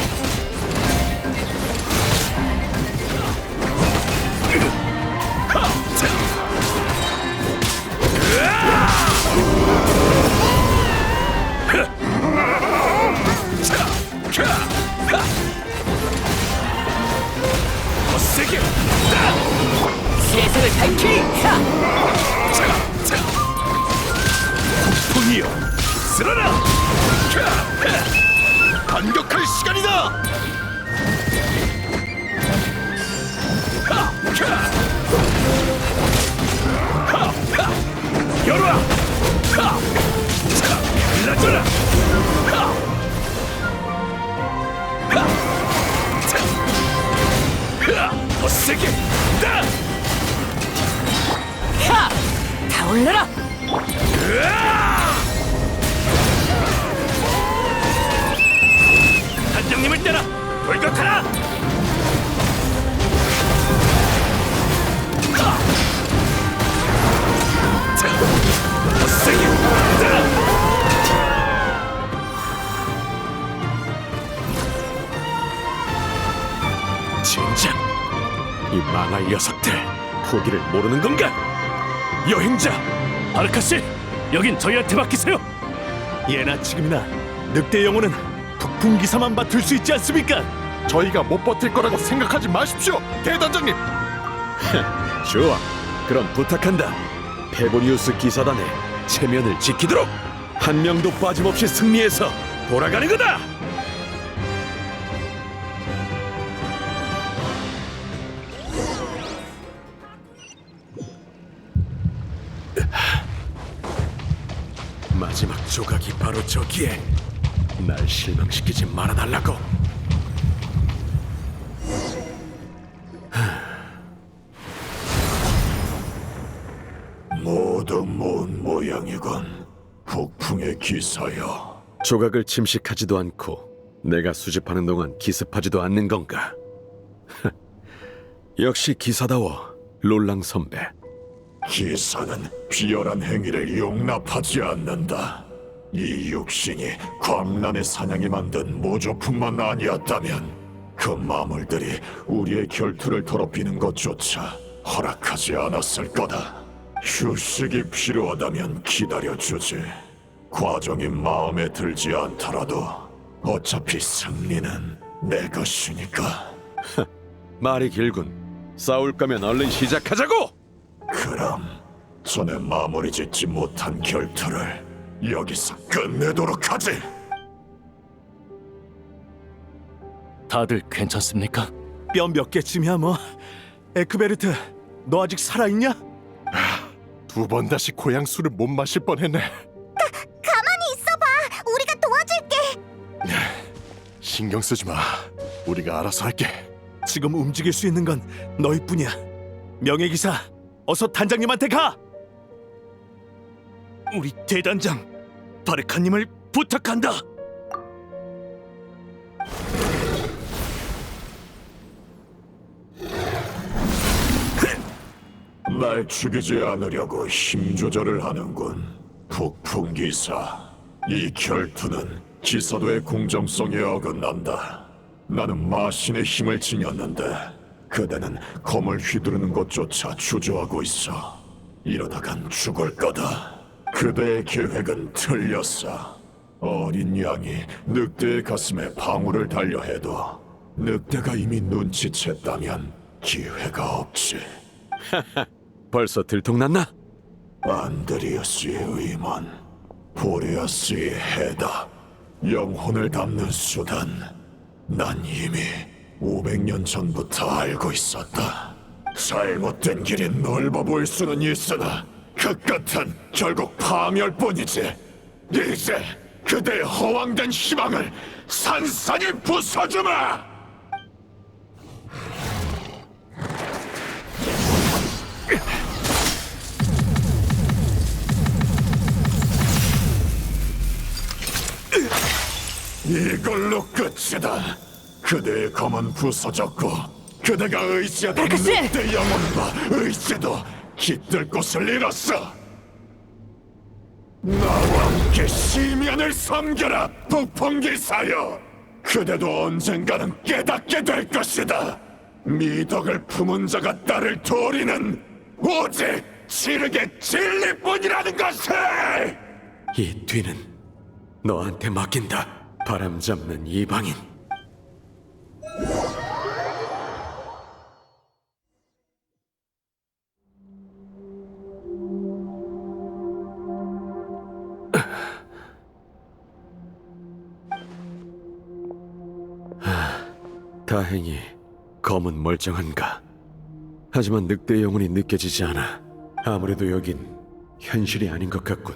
거세게!
세상을 밝히! 폭풍이여 쓰러라!
반격할 시간이다! 열어라! 일러줘라! 더 세게!
다 올려라!
단장님을 따라 돌격하라! 더 세게!
젠장! 이 망할 녀석들 포기를 모르는 건가? 여행자!
바르카 씨, 여긴 저희한테 맡기세요.
예나 지금이나 늑대 영혼은 북풍 기사만 맡을 수 있지 않습니까?
저희가 못 버틸 거라고 생각하지 마십시오, 대단장님.
좋아. 그럼 부탁한다. 페보니우스 기사단의 체면을 지키도록 한 명도 빠짐없이 승리해서 돌아가는 거다. 마지막 조각이 바로 저기에. 날 실망시키지 말아달라고.
모두 모은 모양이군. 폭풍의 기사여.
조각을 침식하지도 않고 내가 수집하는 동안 기습하지도 않는 건가? 역시 기사다워, 롤랑 선배.
기사는 비열한 행위를 용납하지 않는다. 이 육신이 광란의 사냥이 만든 모조품만 아니었다면 그 마물들이 우리의 결투를 더럽히는 것조차 허락하지 않았을 거다. 휴식이 필요하다면 기다려주지. 과정이 마음에 들지 않더라도 어차피 승리는 내 것이니까.
말이 길군. 싸울 거면 얼른 시작하자고!
그럼 전에 마무리 짓지 못한 결투를 여기서 끝내도록 하지.
다들 괜찮습니까?
뼈 몇 개쯤이야 뭐. 에크베르트, 너 아직 살아있냐?
2번 다시 고향 술을 못 마실 뻔했네.
가만히 있어봐. 우리가 도와줄게.
신경 쓰지 마. 우리가 알아서 할게.
지금 움직일 수 있는 건 너희뿐이야. 명예기사, 어서 단장님한테 가! 우리 대단장, 바르카님을 부탁한다!
날 죽이지 않으려고 힘 조절을 하는군. 폭풍기사. 이 결투는 기사도의 공정성에 어긋난다. 나는 마신의 힘을 지녔는데 그대는 검을 휘두르는 것조차 주저하고 있어. 이러다간 죽을 거다. 그대의 계획은 틀렸어. 어린 양이 늑대의 가슴에 방울을 달려 해도 늑대가 이미 눈치챘다면 기회가 없지.
벌써 들통났나?
안드리우스의 의문, 보레아스의 해답, 영혼을 담는 수단. 난 이미 500년 전부터 알고 있었다. 잘못된 길이 넓어 보일 수는 있으나 그 끝은 결국 파멸뿐이지. 이제 그대의 허황된 희망을 산산히 부숴주마! 이걸로 끝이다. 그대의 검은 부서졌고 그대가 의지하던 늑대 영혼과 의지도 깃들 곳을 잃었어. 나와 함께 시면을 섬겨라, 북풍기사여. 그대도 언젠가는 깨닫게 될 것이다. 미덕을 품은 자가 딸을 도리는 오직 지르게 진리뿐이라는 것을!
이 뒤는 너한테 맡긴다. 바람잡는 이방인. 다행히 검은 멀쩡한가. 하지만 늑대의 영혼이 느껴지지 않아. 아무래도 여긴 현실이 아닌 것 같군.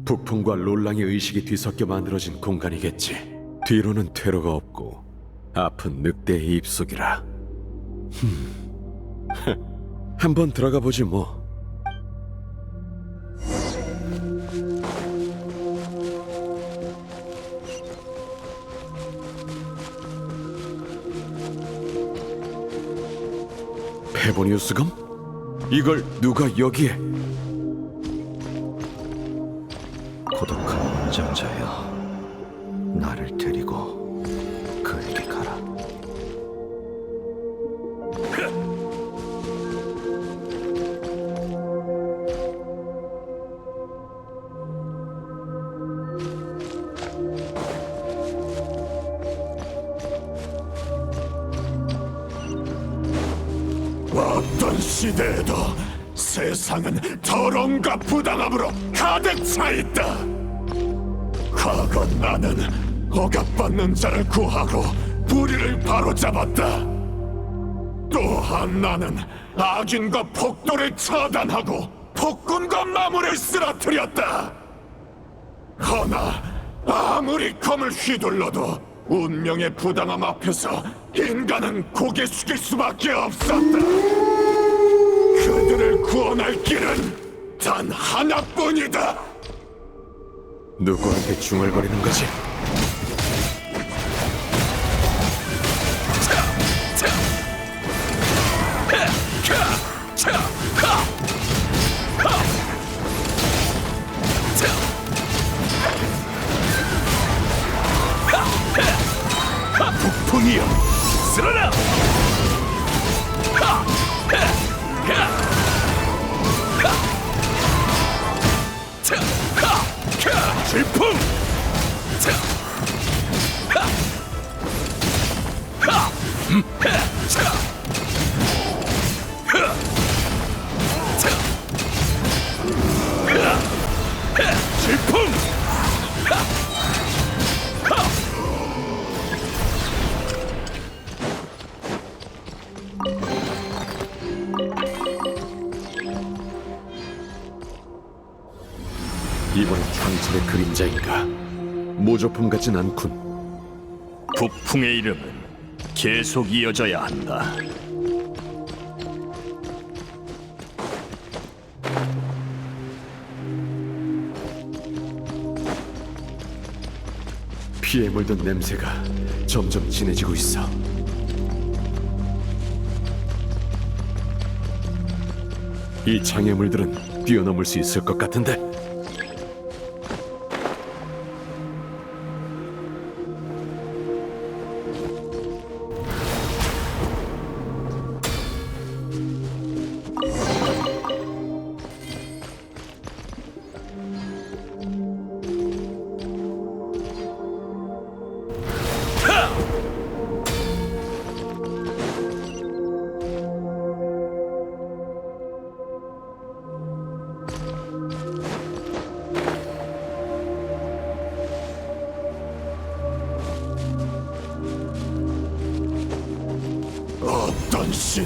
북풍과 롤랑의 의식이 뒤섞여 만들어진 공간이겠지. 뒤로는 퇴로가 없고 아픈 늑대의 입속이라. 한번 들어가 보지 뭐. 페보니우스 검? 이걸 누가 여기에?
고독한 원정자여, 나를 데리고 그에게 가라.
어떤 시대에도 세상은 더러움과 부당함으로 가득 차 있다. 과거 나는 억압받는 자를 구하고 불의를 바로잡았다. 또한 나는 악인과 폭도를 처단하고 폭군과 마물을 쓰러뜨렸다. 허나 아무리 검을 휘둘러도 운명의 부당함 앞에서 인간은 고개 숙일 수밖에 없었다. 그들을 구원할 길은 단 하나뿐이다.
누구한테 중얼거리는 거지?
북풍이여, 쓰러라! 질풍! 질풍!
이번엔 황철의 그림자인가? 모조품 같진 않군.
북풍의 이름은 계속 이어져야 한다.
피에 물든 냄새가 점점 진해지고 있어. 이 장애물들은 뛰어넘을 수 있을 것 같은데.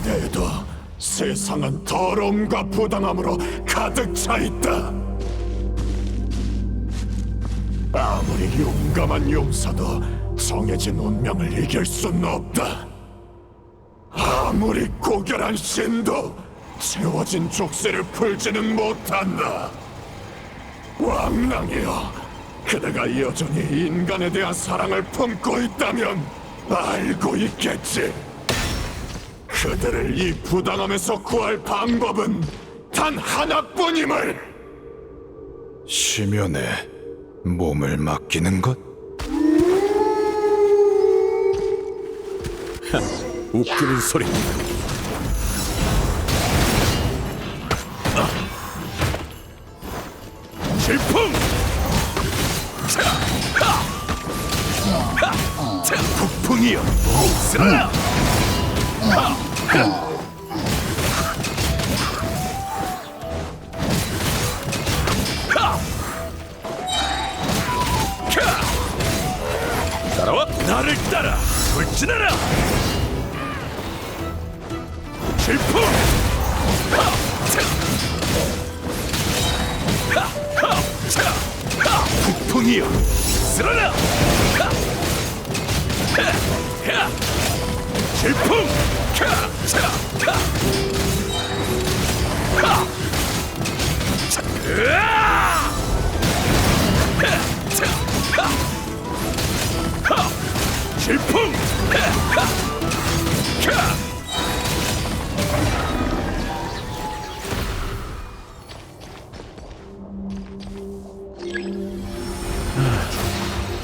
이래도 세상은 더러움과 부당함으로 가득 차 있다. 아무리 용감한 용사도 정해진 운명을 이길 수는 없다. 아무리 고결한 신도 채워진 족쇄를 풀지는 못한다. 왕랑이여, 그대가 여전히 인간에 대한 사랑을 품고 있다면 알고 있겠지. 그들을 이 부당함에서 구할 방법은 단 하나뿐임을.
심연에 몸을 맡기는 것?
웃기는 소리.
질풍! 폭풍이여, 쓰러라!
따라와!
나를 따라 돌진하라! 질풍! 폭풍이여, 쓰러라! 질풍! 질풍!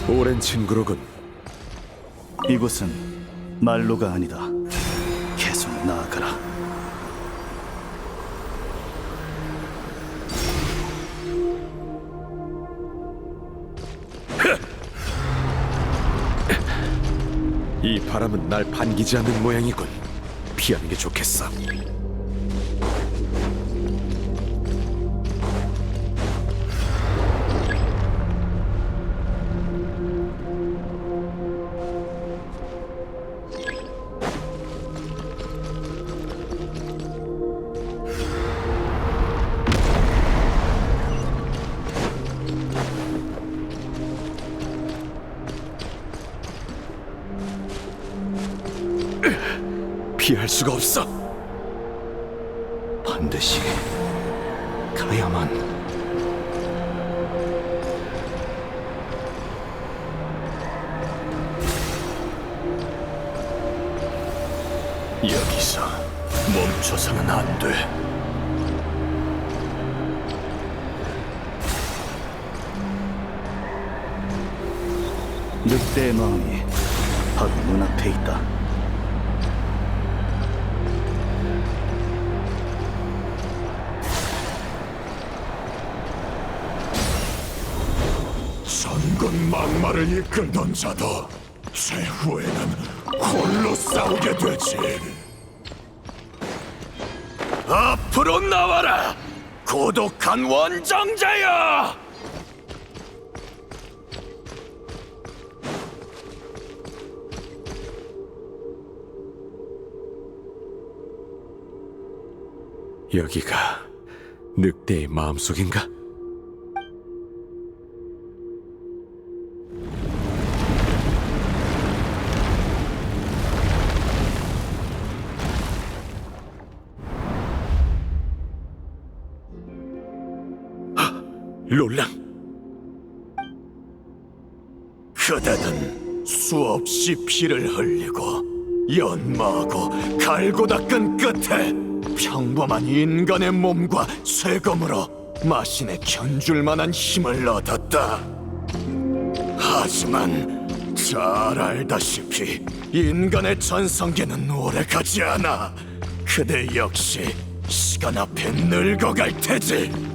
오랜 친구로군.
이곳은 말로가 아니다. 계속 나아가라.
이 바람은 날 반기지 않는 모양이군. 피하는 게 좋겠어. 피할 수가 없어.
반드시 가야만.
여기서 멈춰서는 안 돼.
늑대의 마음이 바로 눈앞에 있다.
전군 막말을 이끌던 자도 최후에는 홀로 싸우게 되지.
앞으로 나와라, 고독한 원정자여!
여기가 늑대의 마음속인가? 롤랑,
그대는 수없이 피를 흘리고 연마하고 갈고 닦은 끝에 평범한 인간의 몸과 쇠검으로 마신에 견줄 만한 힘을 얻었다. 하지만 잘 알다시피 인간의 전성기는 오래가지 않아. 그대 역시 시간 앞에 늙어갈 테지.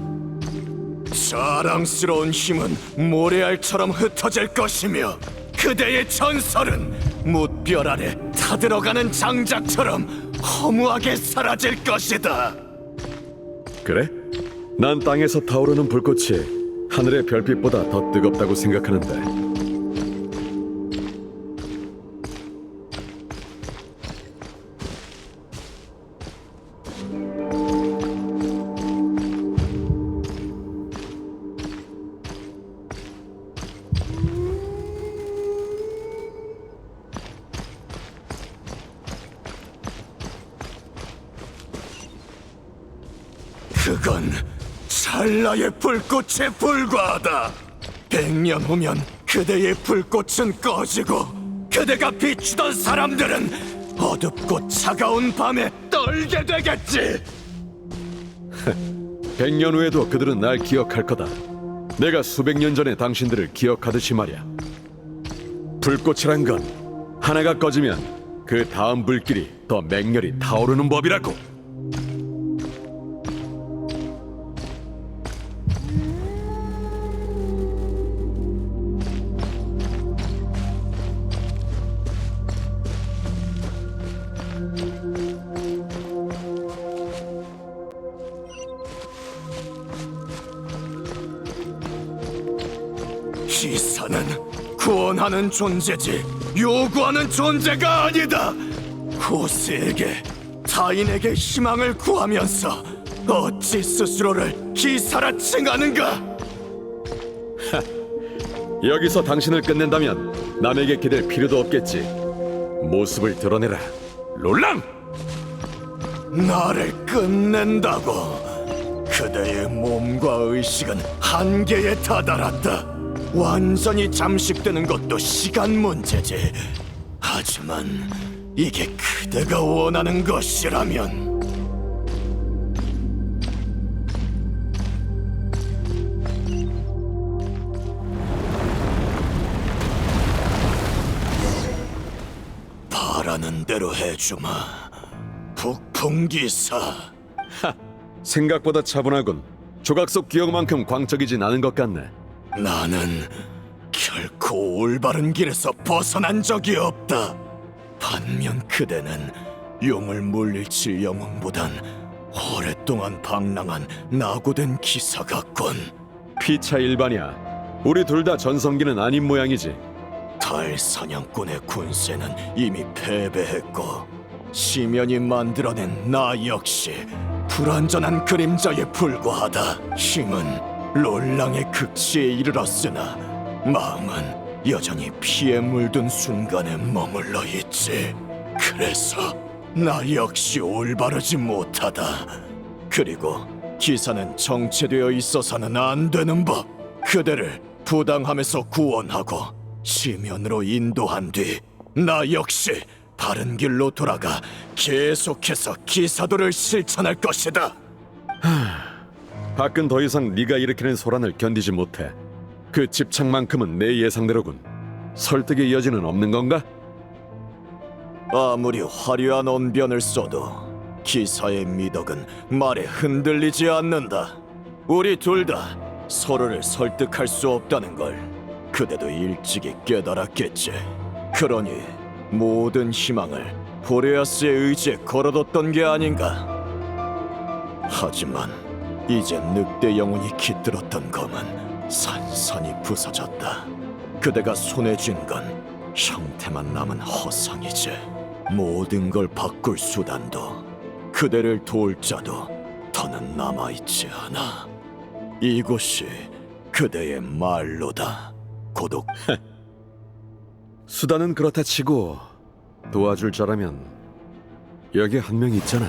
자랑스러운 힘은 모래알처럼 흩어질 것이며 그대의 전설은 뭇별 아래 타들어가는 장작처럼 허무하게 사라질 것이다.
그래? 난 땅에서 타오르는 불꽃이 하늘의 별빛보다 더 뜨겁다고 생각하는데.
그건 찰나의 불꽃에 불과하다. 100년 후면 그대의 불꽃은 꺼지고 그대가 비추던 사람들은 어둡고 차가운 밤에 떨게 되겠지.
100년 후에도 그들은 날 기억할 거다. 내가 수백 년 전에 당신들을 기억하듯이 말이야. 불꽃이란 건 하나가 꺼지면 그 다음 불길이 더 맹렬히 타오르는 법이라고.
기사는 구원하는 존재지 요구하는 존재가 아니다. 호스에게 타인에게 희망을 구하면서 어찌 스스로를 기사라 칭하는가?
여기서 당신을 끝낸다면 남에게 기댈 필요도 없겠지. 모습을 드러내라, 롤랑!
나를 끝낸다고? 그대의 몸과 의식은 한계에 다다랐다. 완전히 잠식되는 것도 시간 문제지. 하지만 이게 그대가 원하는 것이라면 바라는 대로 해주마. 북풍기사.
생각보다 차분하군. 조각 속 기억만큼 광적이진 않은 것 같네.
나는 결코 올바른 길에서 벗어난 적이 없다. 반면 그대는 용을 물리칠 영웅보단 오랫동안 방랑한 낙오된 기사 같군.
피차 일반이야. 우리 둘 다 전성기는 아닌 모양이지.
달 사냥꾼의 군세는 이미 패배했고 시면이 만들어낸 나 역시 불완전한 그림자에 불과하다. 힘은 롤랑의 극치에 이르렀으나 마음은 여전히 피에 물든 순간에 머물러 있지. 그래서 나 역시 올바르지 못하다. 그리고 기사는 정체되어 있어서는 안 되는 법. 그대를 부당함에서 구원하고 시면으로 인도한 뒤 나 역시 바른 길로 돌아가 계속해서 기사도를 실천할 것이다.
밖은 더 이상 네가 일으키는 소란을 견디지 못해. 그 집착만큼은 내 예상대로군. 설득의 여지는 없는 건가?
아무리 화려한 언변을 써도 기사의 미덕은 말에 흔들리지 않는다. 우리 둘 다 서로를 설득할 수 없다는 걸 그대도 일찍이 깨달았겠지. 그러니 모든 희망을 보레아스의 의지에 걸어뒀던 게 아닌가. 하지만 이제 늑대 영혼이 깃들었던 검은 산산이 부서졌다. 그대가 손에 쥔 건 형태만 남은 허상이지. 모든 걸 바꿀 수단도 그대를 도울 자도 더는 남아있지 않아. 이곳이 그대의 말로다. 고독.
수단은 그렇다 치고 도와줄 자라면 여기 한 명 있잖아.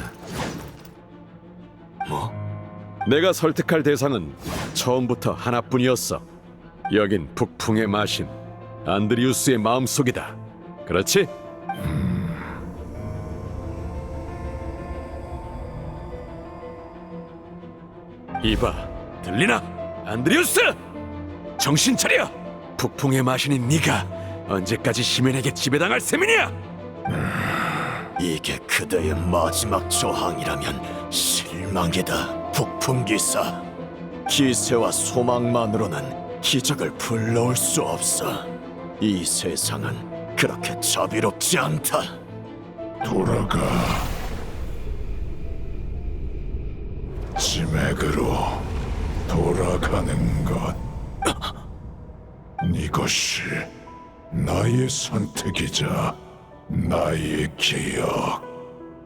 뭐?
내가 설득할 대상은 처음부터 하나뿐이었어. 여긴 북풍의 마신 안드리우스의 마음속이다. 그렇지? 이봐, 들리나? 안드리우스! 정신 차려! 북풍의 마신인 네가 언제까지 시면에게 지배당할 셈이냐?
이게 그대의 마지막 저항이라면 실망이다. 북풍기사. 기세와 소망만으로는 기적을 불러올 수 없어. 이 세상은 그렇게 자비롭지 않다.
돌아가. 지맥으로 돌아가는 것. 이것이 나의 선택이자 나의 기억.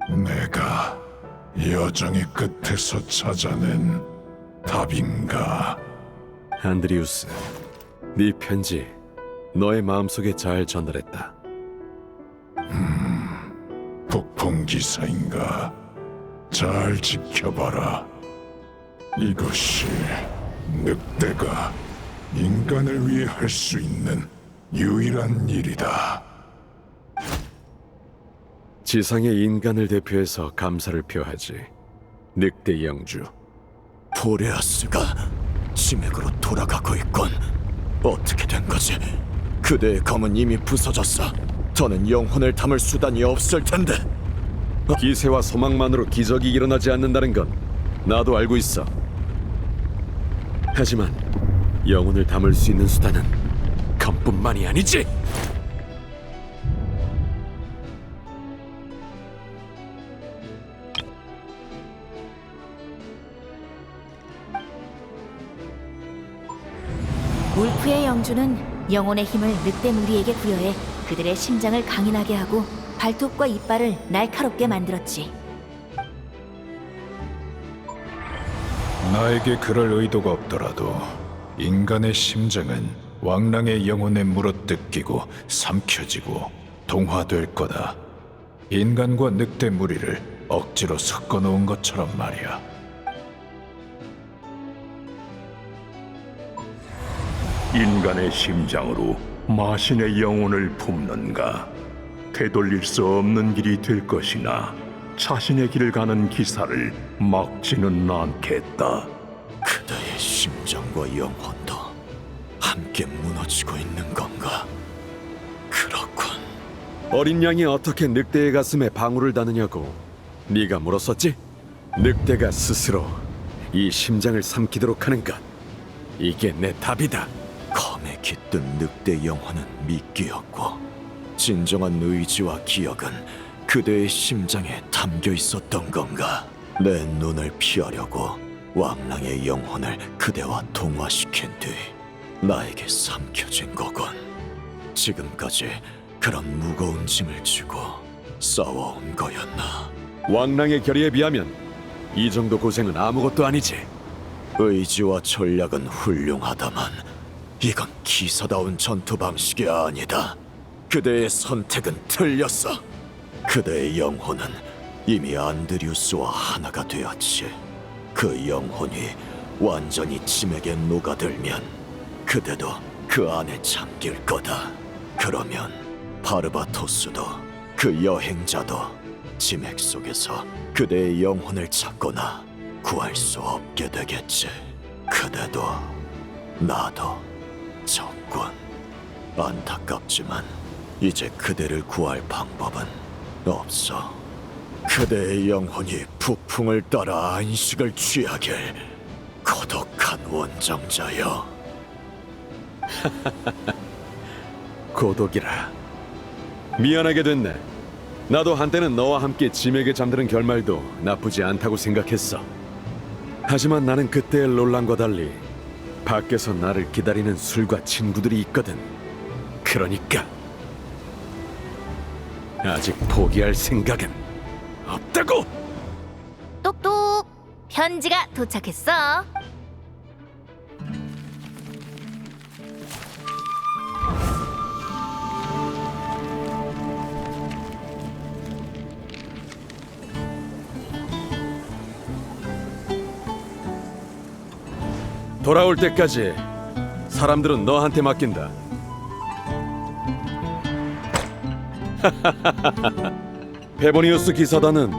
내가 여정의 끝에서 찾아낸 답인가?
안드리우스, 네 편지 너의 마음속에 잘 전달했다.
북풍 기사인가? 잘 지켜봐라. 이것이 늑대가 인간을 위해 할 수 있는 유일한 일이다.
지상의 인간을 대표해서 감사를 표하지. 늑대 영주.
보레아스가 치맥으로 돌아가고 있군. 어떻게 된 거지? 그대의 검은 이미 부서졌어. 더는 영혼을 담을 수단이 없을 텐데.
기세와 소망만으로 기적이 일어나지 않는다는 건 나도 알고 있어. 하지만 영혼을 담을 수 있는 수단은 검뿐만이 아니지.
울프의 영주는 영혼의 힘을 늑대 무리에게 부여해 그들의 심장을 강인하게 하고 발톱과 이빨을 날카롭게 만들었지.
나에게 그럴 의도가 없더라도 인간의 심장은 왕랑의 영혼에 물어뜯기고 삼켜지고 동화될 거다. 인간과 늑대 무리를 억지로 섞어 놓은 것처럼 말이야.
인간의 심장으로 마신의 영혼을 품는가? 되돌릴 수 없는 길이 될 것이나 자신의 길을 가는 기사를 막지는 않겠다.
그대의 심장과 영혼도 함께 무너지고 있는 건가? 그렇군.
어린 양이 어떻게 늑대의 가슴에 방울을 다느냐고 네가 물었었지? 늑대가 스스로 이 심장을 삼키도록 하는 것, 이게 내 답이다.
검에 깃든 늑대 영혼은 미끼였고 진정한 의지와 기억은 그대의 심장에 담겨 있었던 건가? 내 눈을 피하려고 왕랑의 영혼을 그대와 동화시킨 뒤 나에게 삼켜진 거군. 지금까지 그런 무거운 짐을 지고 싸워온 거였나?
왕랑의 결의에 비하면 이 정도 고생은 아무것도 아니지.
의지와 전략은 훌륭하다만 이건 기사다운 전투 방식이 아니다. 그대의 선택은 틀렸어. 그대의 영혼은 이미 안드리우스와 하나가 되었지. 그 영혼이 완전히 짐에게 녹아들면 그대도 그 안에 잠길 거다. 그러면 바르바토스도 그 여행자도 짐액 속에서 그대의 영혼을 찾거나 구할 수 없게 되겠지. 그대도 나도 적군. 안타깝지만 이제 그대를 구할 방법은 없어. 그대의 영혼이 북풍을 따라 안식을 취하길. 고독한 원정자여.
고독이라. 미안하게 됐네. 나도 한때는 너와 함께 짐에게 잠드는 결말도 나쁘지 않다고 생각했어. 하지만 나는 그때의 롤란과 달리 밖에서 나를 기다리는 술과 친구들이 있거든. 그러니까 아직 포기할 생각은 없다고!
똑똑! 편지가 도착했어.
돌아올 때까지 사람들은 너한테 맡긴다. 페보니우스 기사단은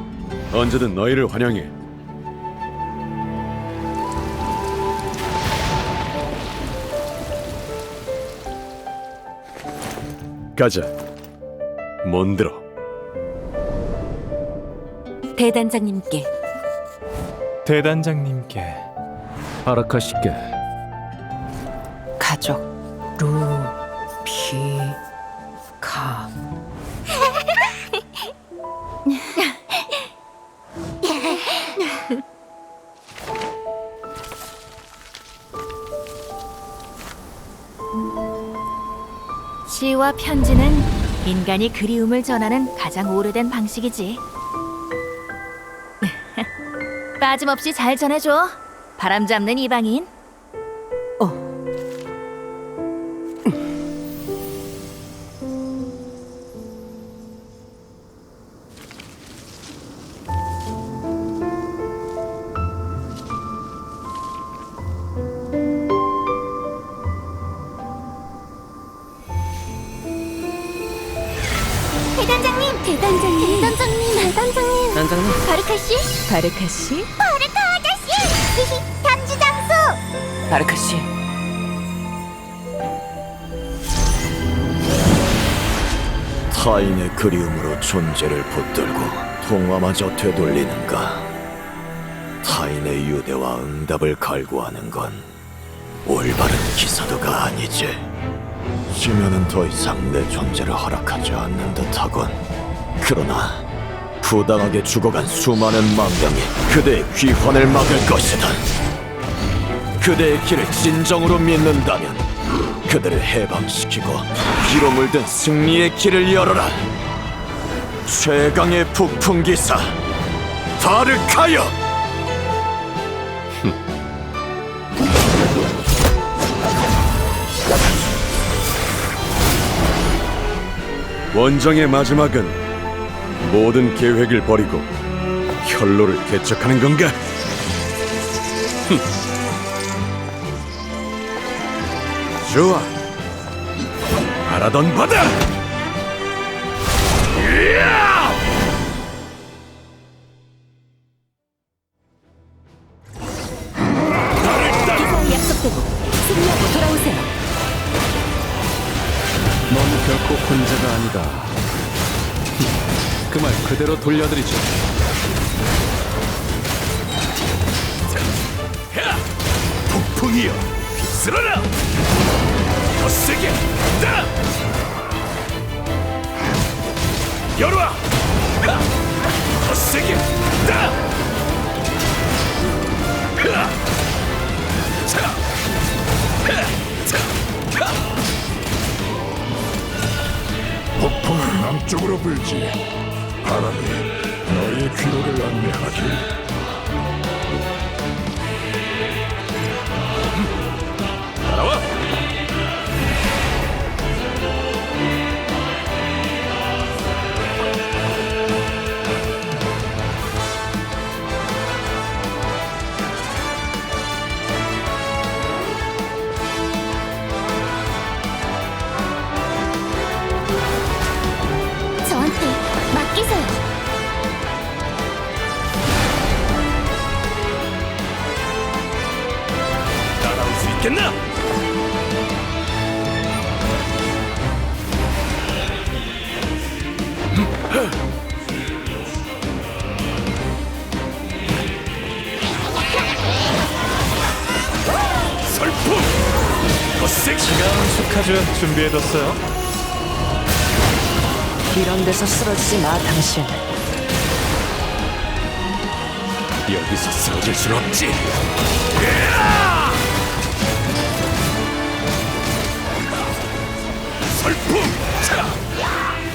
언제든 너희를 환영해. 가자, 몬드로.
대단장님께.
대단장님께.
아라카시께.
가족 루피카.
시와 편지는 인간이 그리움을 전하는 가장 오래된 방식이지. 빠짐없이 잘 전해줘. 바람 잡는 이방인.
바르카씨?
바르카씨?
바르카 아저씨! 탐지 장소!
바르카 씨,
타인의 그리움으로 존재를 붙들고 동화마저 되돌리는가? 타인의 유대와 응답을 갈구하는 건 올바른 기사도가 아니지. 지면은 더 이상 내 존재를 허락하지 않는 듯하군. 그러나 부당하게 죽어간 수많은 망령이 그대의 귀환을 막을 것이다. 그대의 길을 진정으로 믿는다면 그들을 해방시키고 피로 물든 승리의 길을 열어라. 최강의 북풍기사 바르카여!
원정의 마지막은 모든 계획을 버리고 혈로를 개척하는 건가? 좋아, 바라던 바다!
기사의 약속대로 승리하고 돌아오세요.
넌 결코 혼자가 아니다. 그 말 그대로 돌려드리죠.
폭풍이여, 쓰러라! 더 세게! 따! 열어와! 더 세게! 따! 자!
폭풍은 남쪽으로 불지. 바람이 너의 귀로를 안내하길.
따라와!
저한테 맡기세요.
따라올 수 있겠나? 설풍! 더 세게!
차가운 축하주 준비해뒀어요.
이런 데서 쓰러지지 마, 당신.
여기서 쓰러질 순 없지. 설풍! 자!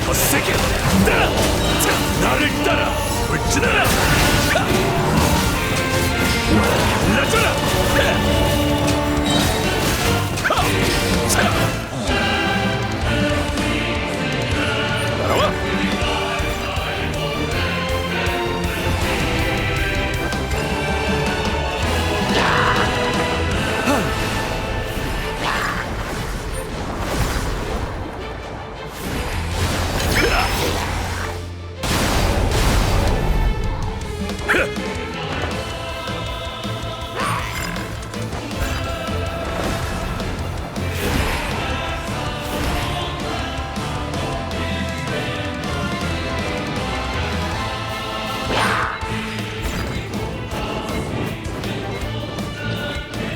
더 세게! 따라! 자! 나를 따라! 돌진하라! 올라줘라! 자! 따라와!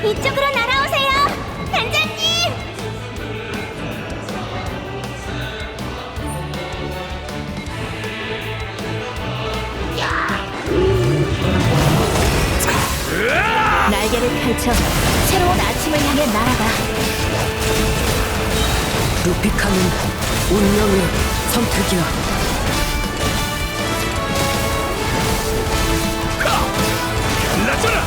이쪽으로 날아오세요, 단장님!
날개를 펼쳐 새로운 아침을 향해 날아가.
루피카는 운명의 선택이야.
갈라져라!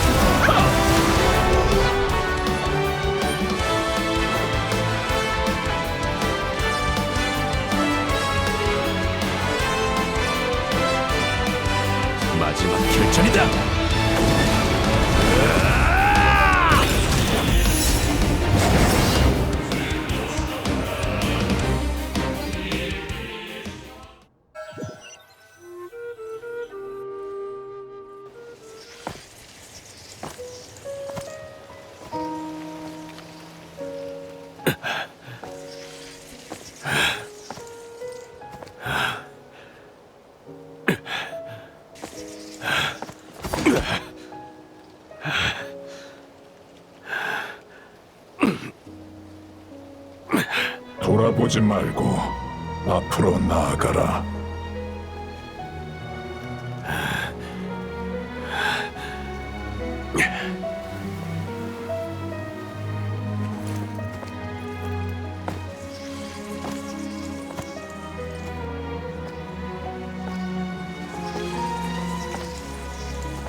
마지막 결전이다!
보지 말고 앞으로 나아가라.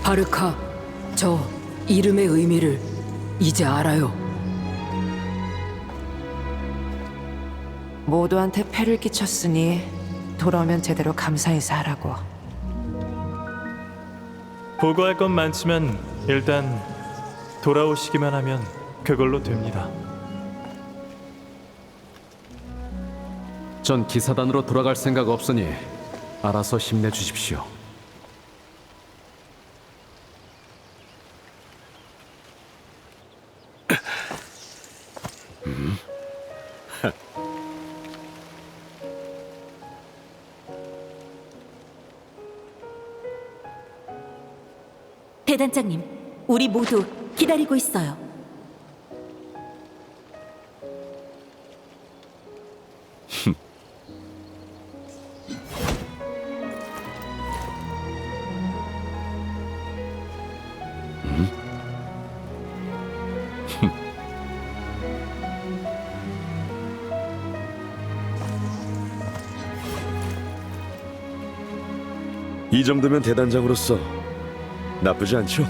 바르카, 저 이름의 의미를 이제 알아요.
모두한테 폐를 끼쳤으니 돌아오면 제대로 감사해서 하라고.
보고할 건 많지만 일단 돌아오시기만 하면 그걸로 됩니다.
전 기사단으로 돌아갈 생각 없으니 알아서 힘내주십시오.
대단장님, 우리 모두 기다리고 있어요.
이 정도면 대단장으로서 나쁘지 않죠?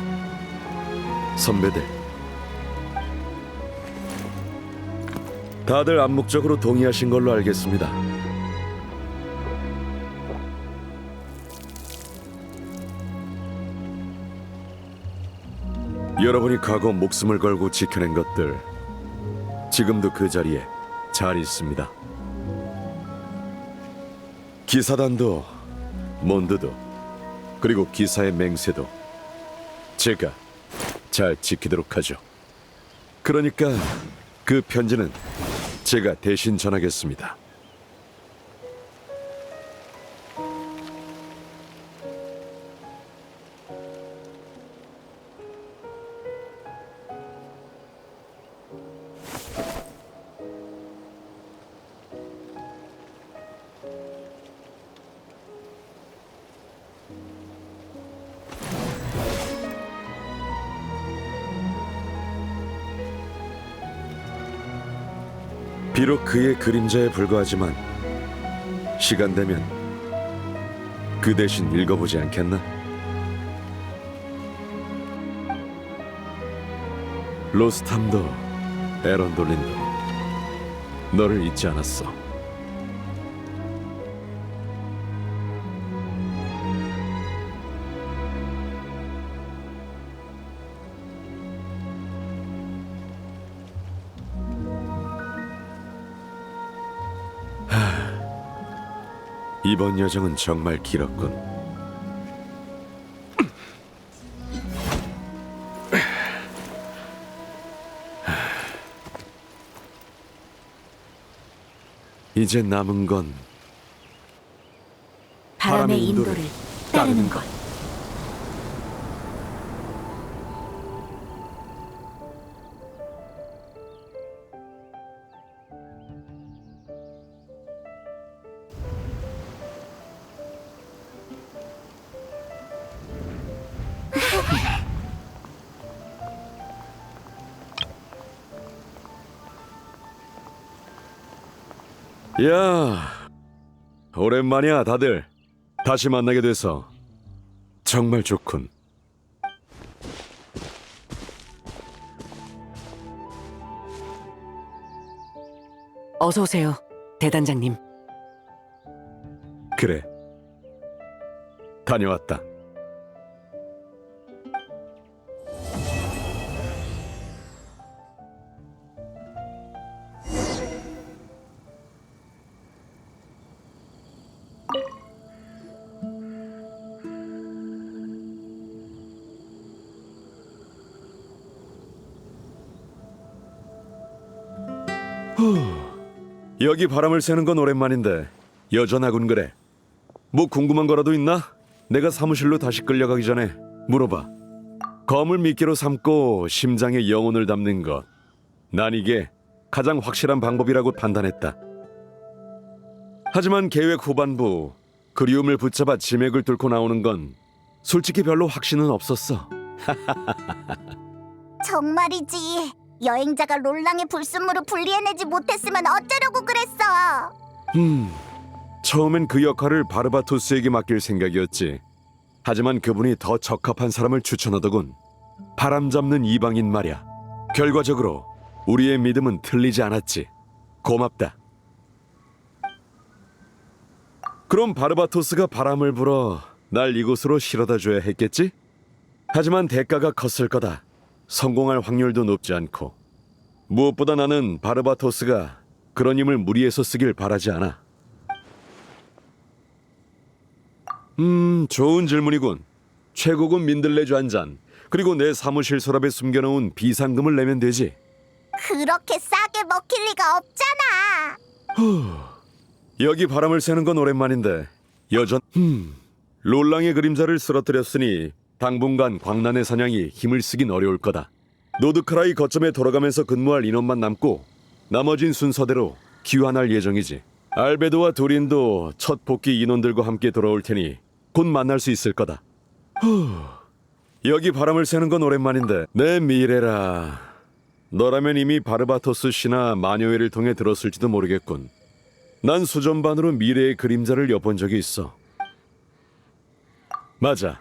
선배들, 다들 암묵적으로 동의하신 걸로 알겠습니다. 여러분이 과거 목숨을 걸고 지켜낸 것들, 지금도 그 자리에 잘 있습니다. 기사단도, 몬드도, 그리고 기사의 맹세도 제가 잘 지키도록 하죠. 그러니까 그 편지는 제가 대신 전하겠습니다. 비록 그의 그림자에 불과하지만 시간 되면 그 대신 읽어보지 않겠나? 로스탐도 에런돌린도 너를 잊지 않았어. 이번 여정은 정말 길었군. 이제 남은 건
바람의 인도를 따르는 것.
야, 오랜만이야 다들. 다시 만나게 돼서 정말 좋군.
어서 오세요, 대단장님.
그래, 다녀왔다. 여기 바람을 쐬는 건 오랜만인데 여전하군. 그래, 뭐 궁금한 거라도 있나? 내가 사무실로 다시 끌려가기 전에 물어봐. 검을 미끼로 삼고 심장에 영혼을 담는 것, 난 이게 가장 확실한 방법이라고 판단했다. 하지만 계획 후반부 그리움을 붙잡아 지맥을 뚫고 나오는 건 솔직히 별로 확신은 없었어.
정말이지. 여행자가 롤랑의 불순물을 분리해내지 못했으면 어쩌려고 그랬어.
처음엔 그 역할을 바르바토스에게 맡길 생각이었지. 하지만 그분이 더 적합한 사람을 추천하더군. 바람 잡는 이방인 말이야. 결과적으로 우리의 믿음은 틀리지 않았지. 고맙다. 그럼 바르바토스가 바람을 불어 날 이곳으로 실어다 줘야 했겠지? 하지만 대가가 컸을 거다. 성공할 확률도 높지 않고. 무엇보다 나는 바르바토스가 그런 힘을 무리해서 쓰길 바라지 않아. 좋은 질문이군. 최고급 민들레주 한 잔, 그리고 내 사무실 서랍에 숨겨놓은 비상금을 내면 되지.
그렇게 싸게 먹힐 리가 없잖아.
여기 바람을 쐬는 건 오랜만인데 롤랑의 그림자를 쓰러뜨렸으니 당분간 광란의 사냥이 힘을 쓰긴 어려울 거다. 노드크라이 거점에 돌아가면서 근무할 인원만 남고 나머진 순서대로 귀환할 예정이지. 알베도와 도린도 첫 복귀 인원들과 함께 돌아올 테니 곧 만날 수 있을 거다. 여기 바람을 쐬는 건 오랜만인데 내 미래라. 너라면 이미 바르바토스 씨나 마녀회를 통해 들었을지도 모르겠군. 난 수전반으로 미래의 그림자를 엿본 적이 있어. 맞아.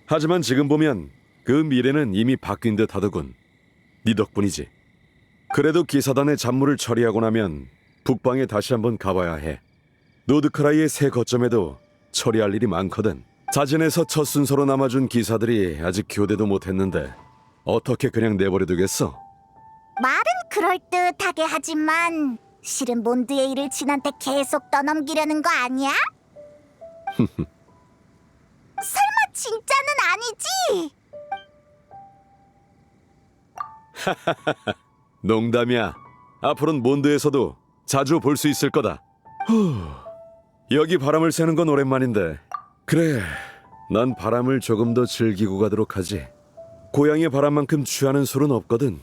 하지만 지금 보면 그 미래는 이미 바뀐 듯 하더군. 네 덕분이지. 그래도 기사단의 잡무를 처리하고 나면 북방에 다시 한번 가봐야 해. 노드크라이의 새 거점에도 처리할 일이 많거든. 자진해서 첫 순서로 남아준 기사들이 아직 교대도 못했는데 어떻게 그냥 내버려 두겠어?
말은 그럴듯하게 하지만 실은 몬드의 일을 진한테 계속 떠넘기려는 거 아니야? 설마 진짜는 아니지?
농담이야. 앞으로는 몬드에서도 자주 볼 수 있을 거다. 여기 바람을 쐬는 건 오랜만인데. 그래, 난 바람을 조금 더 즐기고 가도록 하지. 고향의 바람만큼 취하는 술은 없거든.